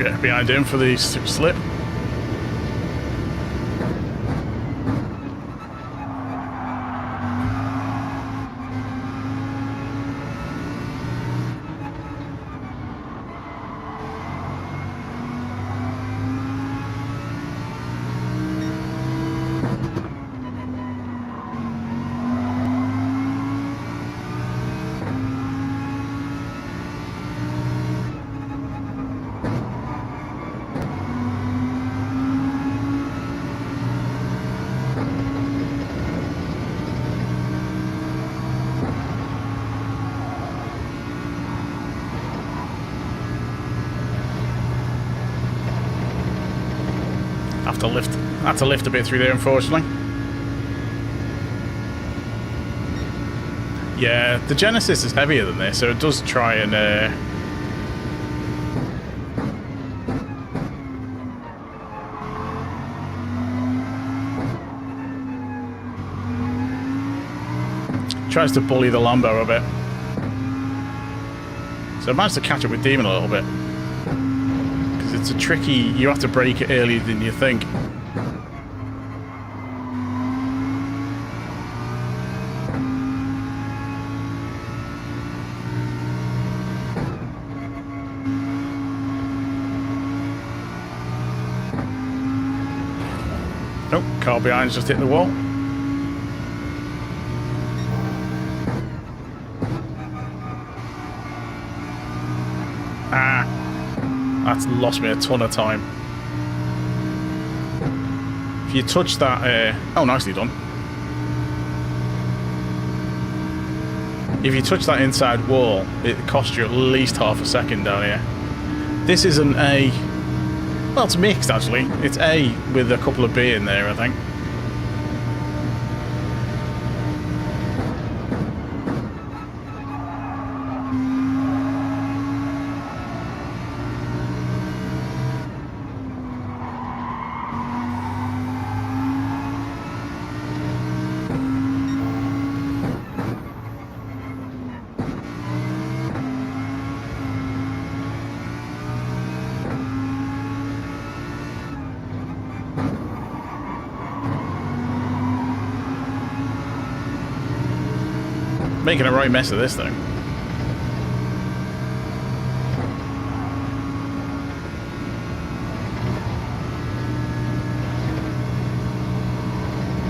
get behind him for the slip. Have to lift a bit through there, unfortunately. Yeah, the Genesis is heavier than this, so it does try and tries to bully the Lambo a bit. So I managed to catch up with Demon a little bit. Because it's a tricky, you have to brake it earlier than you think. Nope, car behind's just hit the wall. Ah, that's lost me a ton of time. If you touch that, oh, nicely done. If you touch that inside wall, it costs you at least half a second down here. This isn't a... Well, it's mixed, actually. It's A with a couple of B in there, I think. Making a right mess of this thing.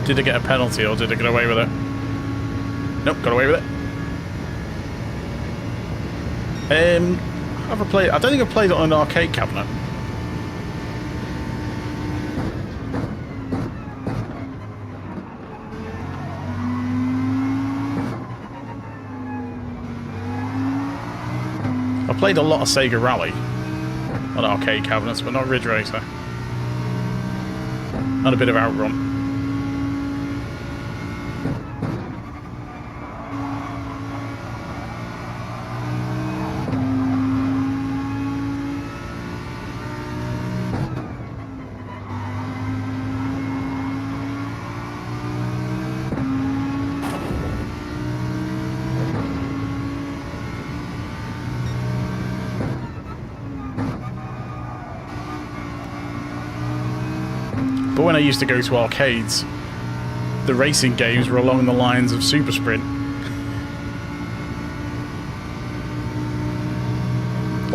Did it get a penalty or did it get away with it? Nope, got away with it. Have I played? I don't think I've played it on an arcade cabinet. I played a lot of Sega Rally on arcade cabinets, but not Ridge Racer. And a bit of Outrun. But when I used to go to arcades, the racing games were along the lines of Super Sprint.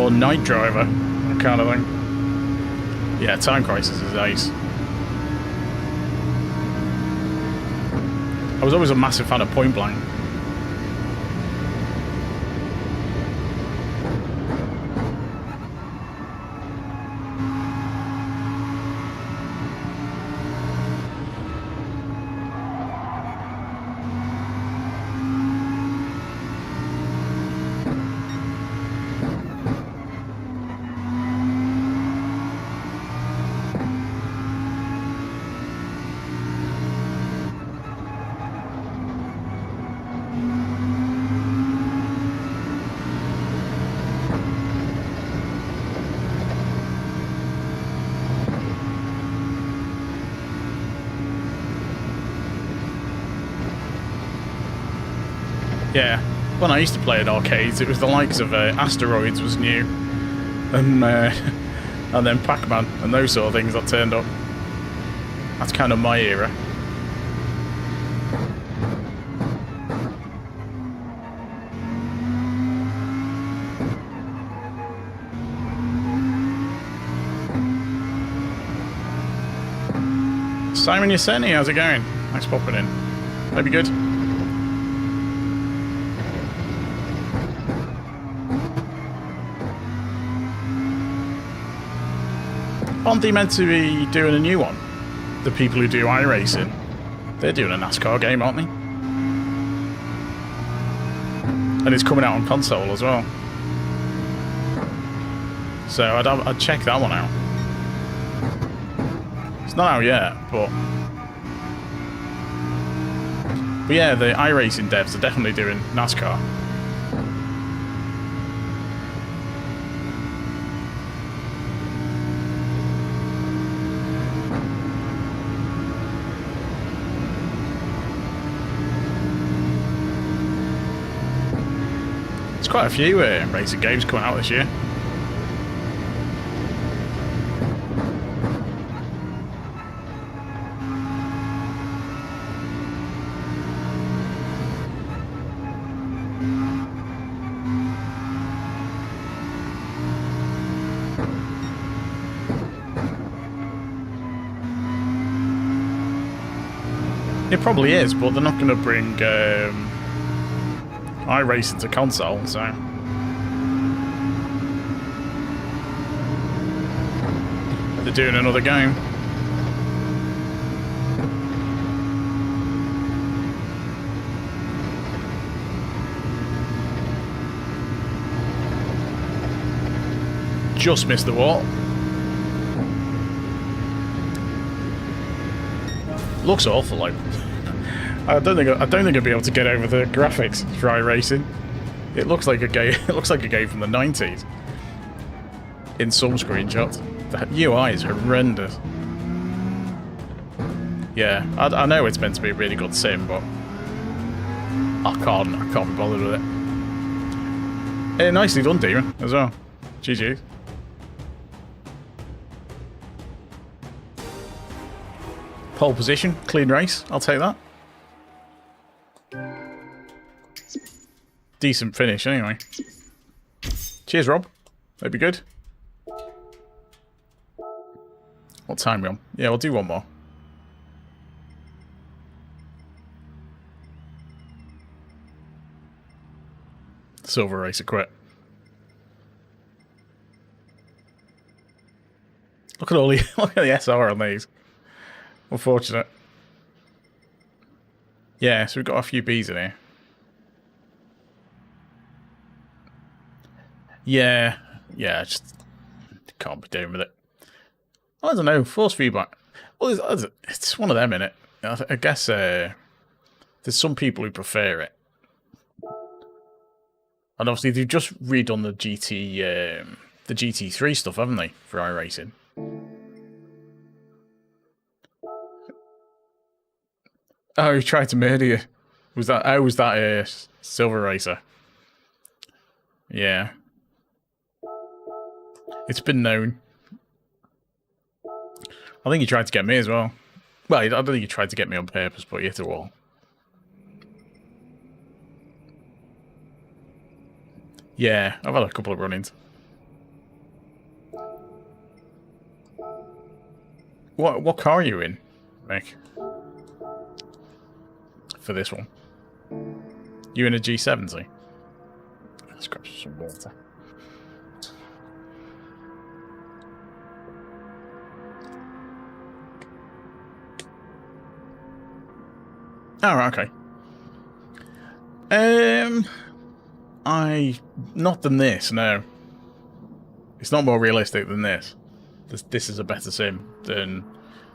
Or Night Driver, that kind of thing. Yeah, Time Crisis is ace. I was always a massive fan of Point Blank. Yeah, when I used to play at arcades, it was the likes of Asteroids was new, and And then Pac-Man and those sort of things that turned up. That's kind of my era. Simon Yaseni, how's it going? Thanks for popping in. Maybe good. Aren't they meant to be doing a new one? The people who do iRacing. They're doing a NASCAR game, aren't they? And it's coming out on console as well. So I'd check that one out. It's not out yet, but yeah, the iRacing devs are definitely doing NASCAR. There's quite a few racing games coming out this year. It probably is, but they're not going to bring iRacing to console, so they're doing another game. Just missed the wall. Looks awful, like. I don't think I'd be able to get over the graphics for iRacing. It looks like a game. It looks like a game from the 90s. In some screenshots, the UI is horrendous. Yeah, I know it's meant to be a really good sim, but I can't be bothered with it. Nicely done, Demon, as well. GG. Pole position, clean race. I'll take that. Decent finish, anyway. Cheers, Rob. That'd be good. What time are we on? Yeah, we'll do one more. Silver Racer quit. Look at all the look at the SR on these. Unfortunate. Yeah, so we've got a few Bs in here. Yeah, just can't be doing with it. I don't know, force feedback. Well, it's one of them, innit? I guess there's some people who prefer it. And obviously they've just redone the GT3 stuff, haven't they, for iRacing? Oh, he tried to murder you. Was that Silver Racer? Yeah. It's been known. I think he tried to get me as well. Well, I don't think he tried to get me on purpose, but he hit a wall. Yeah, I've had a couple of run-ins. What car are you in, Mick? For this one? You in a G7, see? Let's grab some water. Oh, right, okay. I not than this, no. It's not more realistic than this. This is a better sim than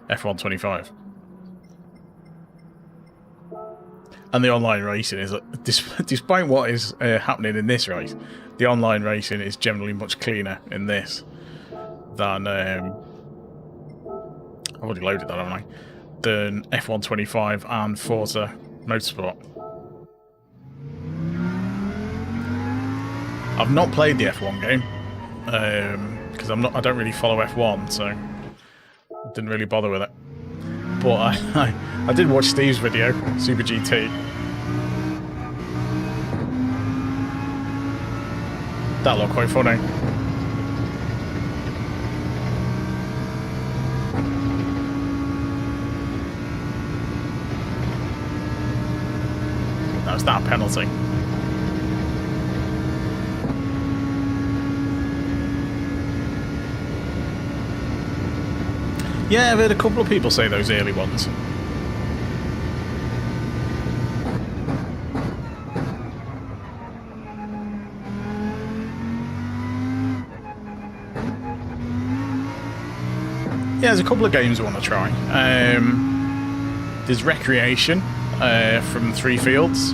F125. And the online racing is, despite what is happening in this race, the online racing is generally much cleaner in this than I've already loaded that, haven't I? Than F125 and Forza Motorsport. I've not played the F1 game, because I don't really follow F1, so I didn't really bother with it. But I did watch Steve's video, Super GT. That looked quite funny. That was that penalty. Yeah, I've heard a couple of people say those early ones. Yeah, there's a couple of games I want to try. There's Recreation from Three Fields.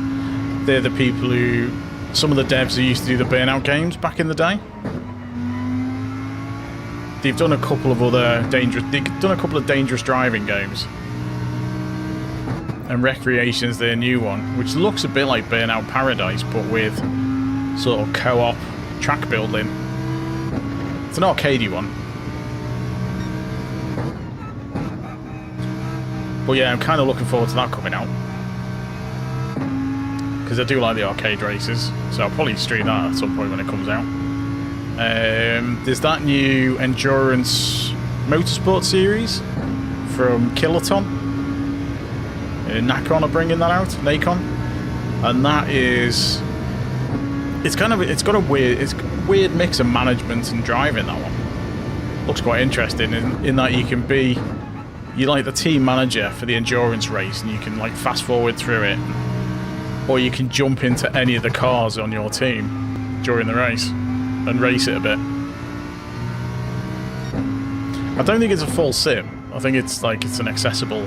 They're the people who, some of the devs who used to do the Burnout games back in the day. They've done a couple of dangerous driving games. And Recreation's their new one, which looks a bit like Burnout Paradise, but with sort of co-op track building. It's an arcadey one. But yeah, I'm kind of looking forward to that coming out. Because I do like the arcade races, so I'll probably stream that at some point when it comes out. There's that new endurance motorsport series from Kiloton. Nacon are bringing that out, Nacon, and that is, it's got a weird mix of management and driving. That one looks quite interesting in that you're like the team manager for the endurance race, and you can like fast forward through it, or you can jump into any of the cars on your team during the race and race it a bit. I don't think it's a full sim. I think it's an accessible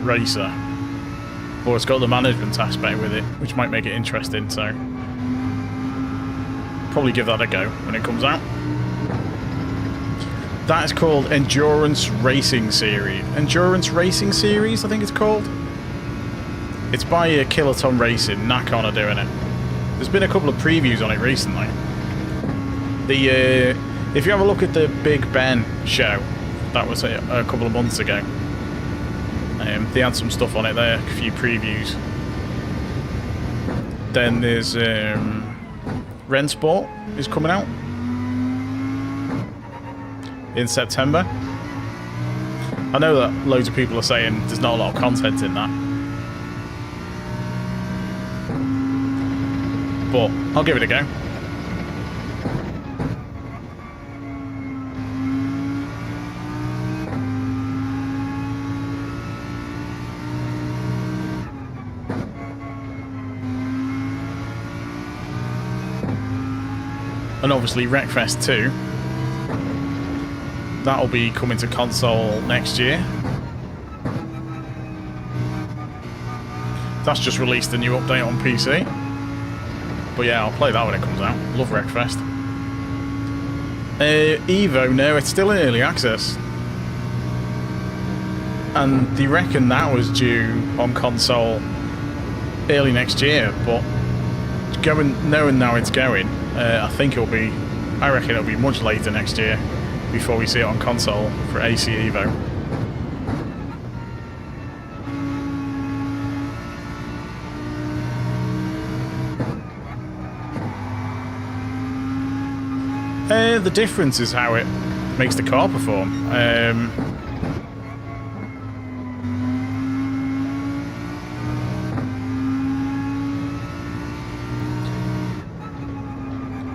racer, but it's got the management aspect with it, which might make it interesting. So probably give that a go when it comes out. That is called Endurance Racing Series. Endurance Racing Series, I think it's called. It's by Kiloton Racing. Nacon are doing it. There's been a couple of previews on it recently. If you have a look at the Big Ben show, that was a couple of months ago. They had some stuff on it there, a few previews. Then there's Rensport is coming out in September. I know that loads of people are saying there's not a lot of content in that, but I'll give it a go. And obviously Wreckfest 2, that'll be coming to console next year. That's just released a new update on PC. But yeah, I'll play that when it comes out. Love Wreckfest. Evo, no, it's still in early access. And they reckon that was due on console early next year, but knowing now it's going, I reckon it'll be much later next year before we see it on console for AC Evo. The difference is how it makes the car perform.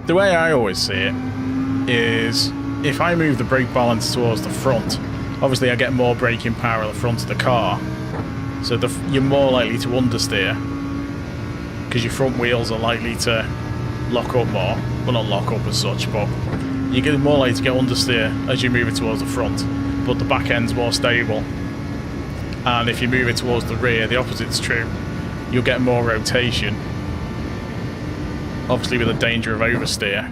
The way I always see it is if I move the brake balance towards the front, obviously I get more braking power at the front of the car, so you're more likely to understeer because your front wheels are likely to lock up more. Well, not lock up as such, but you get more likely to get understeer as you move it towards the front, but the back end's more stable. And if you move it towards the rear, the opposite's true. You'll get more rotation, obviously with the danger of oversteer.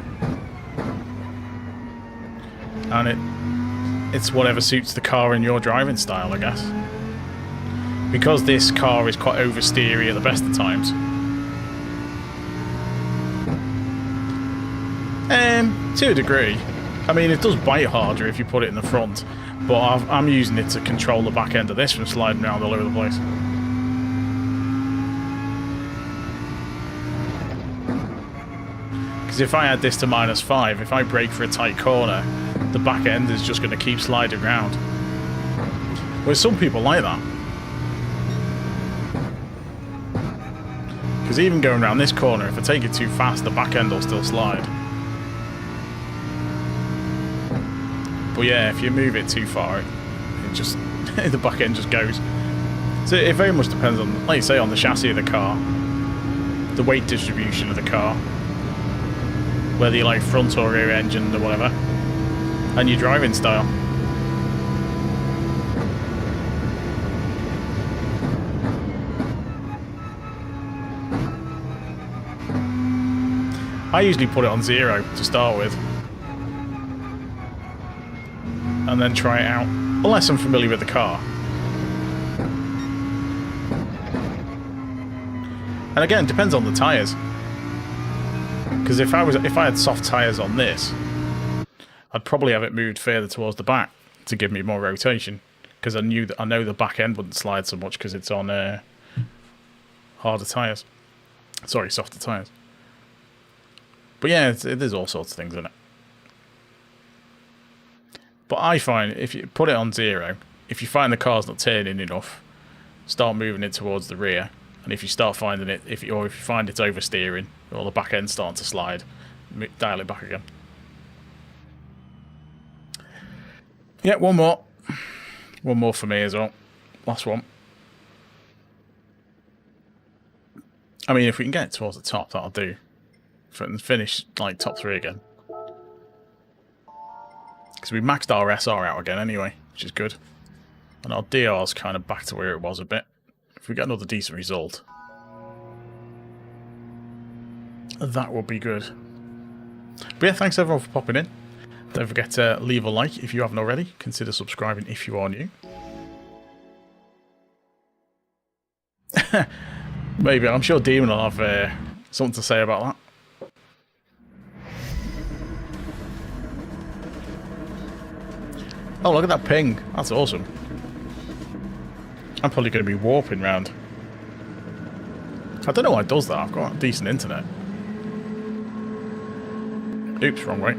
And it's whatever suits the car and your driving style, I guess. Because this car is quite oversteery at the best of times, To a degree. I mean, it does bite harder if you put it in the front, but I'm using it to control the back end of this from sliding around all over the place. Because if I add this to -5, if I brake for a tight corner, the back end is just going to keep sliding around. Whereas some people like that. Because even going around this corner, if I take it too fast, the back end will still slide. But yeah, if you move it too far, it just the back end just goes. So it very much depends on, like you say, on the chassis of the car, the weight distribution of the car, whether you like front or rear engine or whatever, and your driving style. I usually put it on 0 to start with, and then try it out, unless I'm familiar with the car. And again, it depends on the tyres. Because if I had soft tyres on this, I'd probably have it moved further towards the back to give me more rotation. Because I know the back end wouldn't slide so much because it's on harder tyres. Sorry, softer tyres. But yeah, there's all sorts of things in it. But I find if you put it on 0, if you find the car's not turning enough, start moving it towards the rear. And if you start finding it, if you find it's oversteering or the back end starting to slide, dial it back again. Yeah, one more. One more for me as well. Last one. I mean, if we can get it towards the top, that'll do. Finish like top 3 again. Because we maxed our SR out again anyway, which is good. And our DR's kind of back to where it was a bit. If we get another decent result, that will be good. But yeah, thanks everyone for popping in. Don't forget to leave a like if you haven't already. Consider subscribing if you are new. Maybe, I'm sure Demon will have something to say about that. Oh, look at that ping. That's awesome. I'm probably going to be warping round. I don't know why it does that. I've got decent internet. Oops, wrong way.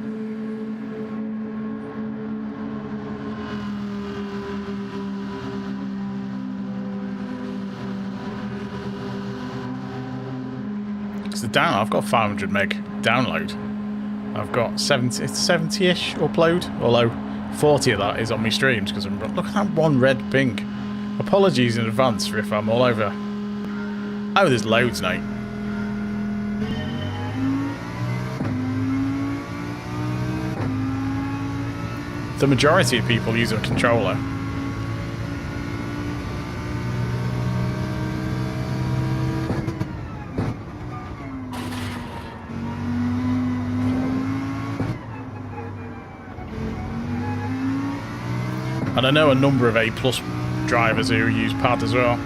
It's the down. I've got 500 meg download. I've got 70-ish upload, although 40 of that is on my streams because look at that one red ping. Apologies in advance for if I'm all over. Oh, there's loads now. The majority of people use a controller. And I know a number of A+ drivers who use pad as well.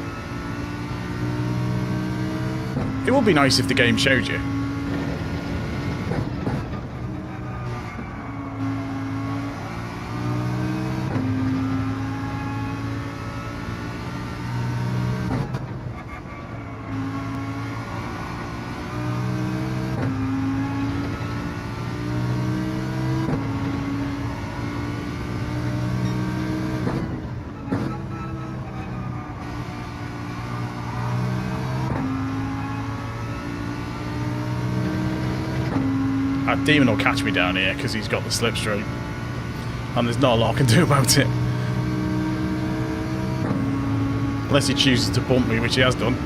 It would be nice if the game showed you. That demon will catch me down here because he's got the slipstream. And there's not a lot I can do about it. Unless he chooses to bump me, which he has done.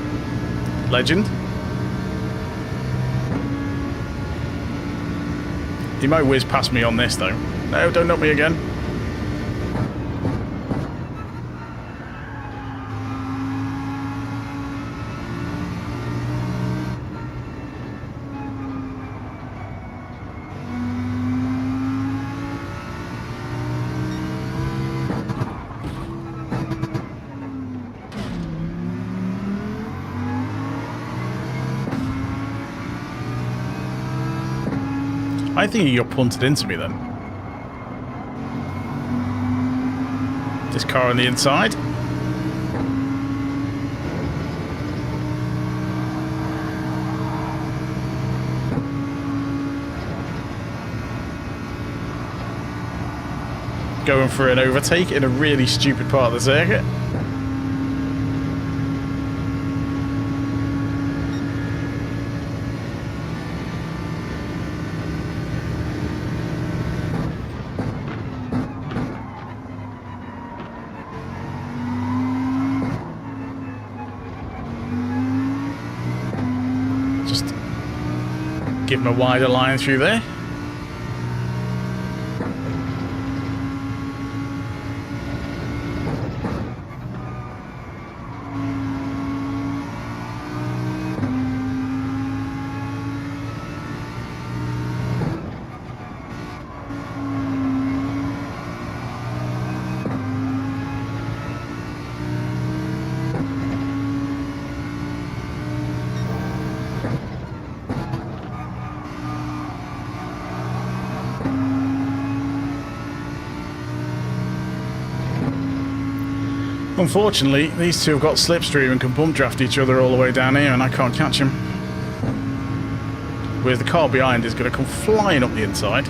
Legend. He might whiz past me on this though. No, don't knock me again. I I think he got punted into me then. This car on the inside. Going for an overtake in a really stupid part of the circuit. Just give him a wider line through there. Unfortunately, these two have got slipstream and can bump draft each other all the way down here, and I can't catch him. Whereas the car behind is going to come flying up the inside.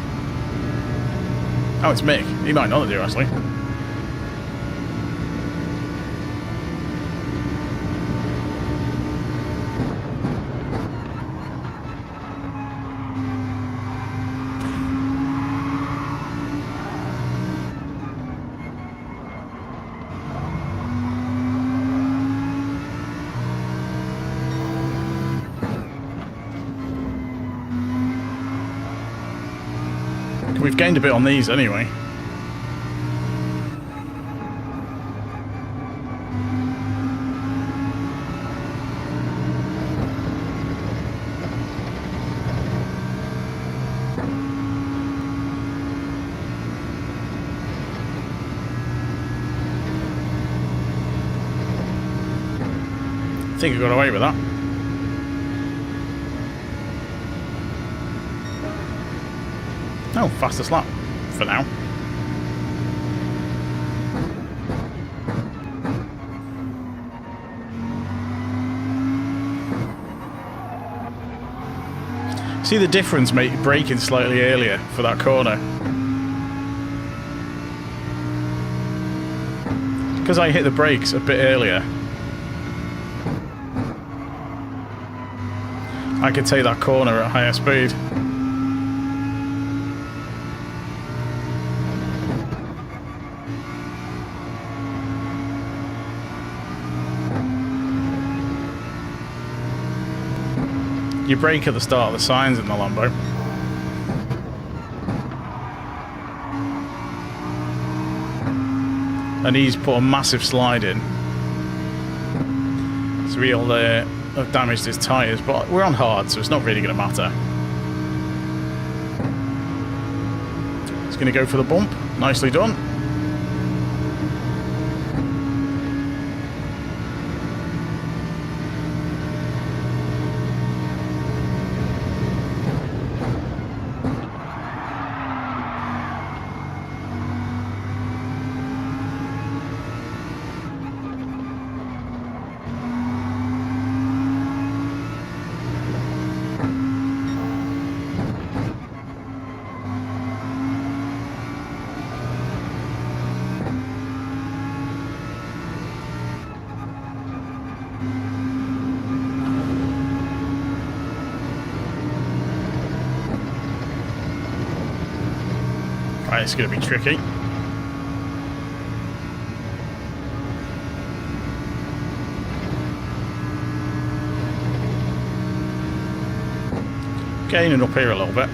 Oh, it's Mick. He might not do, actually. We've gained a bit on these anyway. I think I got away with that. Oh, fastest lap for now. See the difference, mate, braking slightly earlier for that corner. Because I hit the brakes a bit earlier, I could take that corner at higher speed. You brake at the start of the signs in the Lambo. And he's put a massive slide in. So he'll have damaged his tyres, but we're on hard, so it's not really going to matter. He's going to go for the bump. Nicely done. Right, it's going to be tricky. Gaining up here a little bit.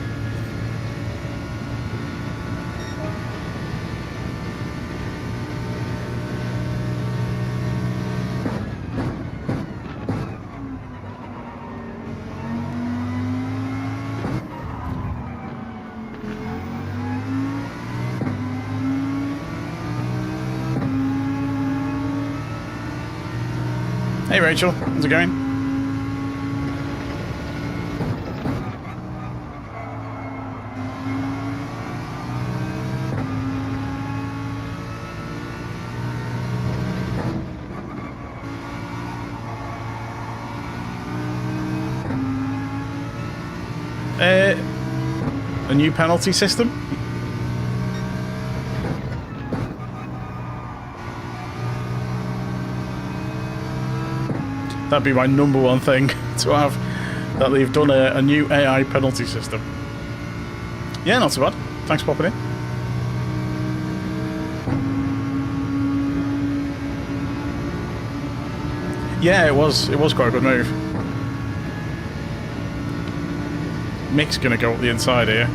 Hey Rachel, how's it going? new penalty system. That'd be my #1 thing to have, that they've done a new AI penalty system. Yeah, not so bad. Thanks for popping in. Yeah, it was quite a good move. Mick's gonna go up the inside here.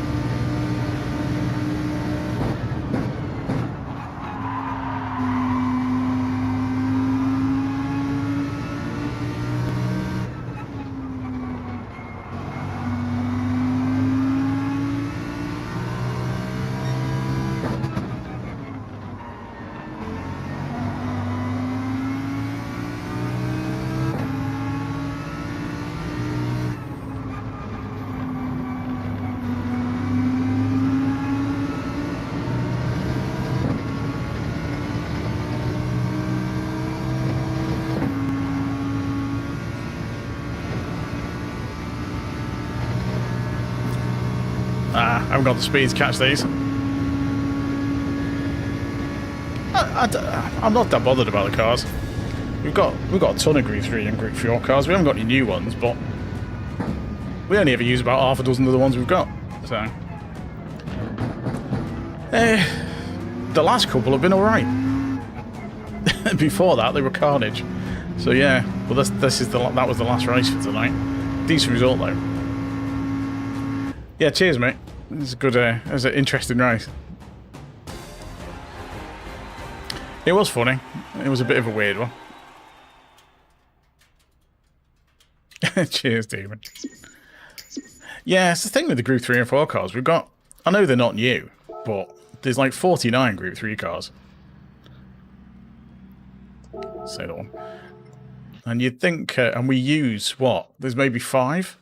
I haven't got the speed to catch these. I'm not that bothered about the cars. We've got a ton of Group 3 and Group 4 cars. We haven't got any new ones, but we only ever use about half a dozen of the ones we've got. So the last couple have been alright. Before that, they were carnage. So yeah, well that was the last race for tonight. Decent result though. Yeah, cheers, mate. It was a good, it was an interesting race. It was funny. It was a bit of a weird one. Cheers, Demon. Yeah, it's the thing with the Group 3 and 4 cars. We've got, I know they're not new, but there's like 49 Group 3 cars. Say that one. And you'd think, and we use what? There's maybe 5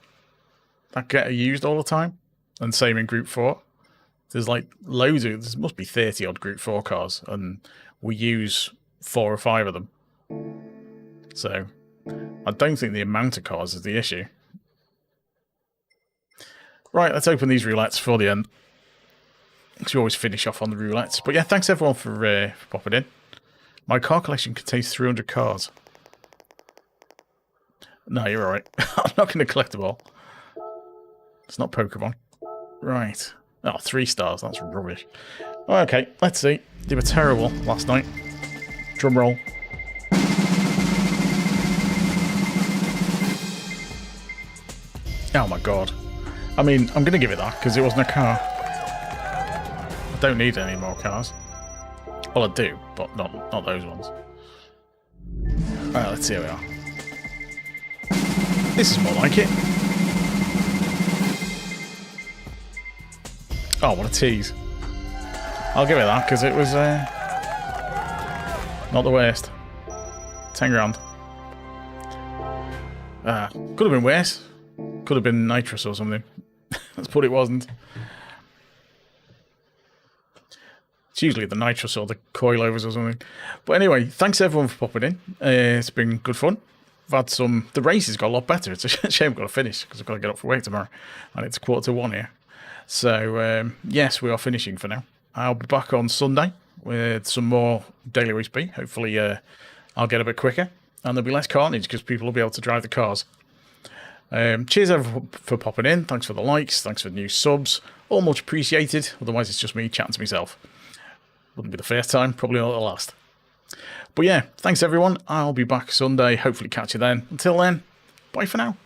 that get used all the time. And same in Group 4. There's like loads of, there must be 30 odd Group 4 cars, and we use 4 or 5 of them. So I don't think the amount of cars is the issue. Right, let's open these roulettes for the end, because we always finish off on the roulettes. But yeah, thanks everyone for popping in. My car collection contains 300 cars. No, you're alright. I'm not going to collect them all. It's not Pokemon. Right. Oh, 3 stars. That's rubbish. Okay, let's see. They were terrible last night. Drum roll. Oh my god. I mean, I'm going to give it that, because it wasn't a car. I don't need any more cars. Well, I do, but not those ones. Alright, let's see how we are. This is more like it. Oh, what a tease. I'll give it that, because it was not the worst. 10 grand. Could have been worse. Could have been nitrous or something. Let's put it wasn't. It's usually the nitrous or the coilovers or something. But anyway, thanks everyone for popping in. It's been good fun. I've had some... The race has got a lot better. It's a shame I've got to finish, because I've got to get up for work tomorrow. And it's 1:45 here. So, yes, we are finishing for now. I'll be back on Sunday with some more Daily Race B. Hopefully, I'll get a bit quicker. And there'll be less carnage, because people will be able to drive the cars. Cheers everyone for popping in. Thanks for the likes. Thanks for the new subs. All much appreciated. Otherwise, it's just me chatting to myself. Wouldn't be the first time. Probably not the last. But yeah, thanks everyone. I'll be back Sunday. Hopefully catch you then. Until then, bye for now.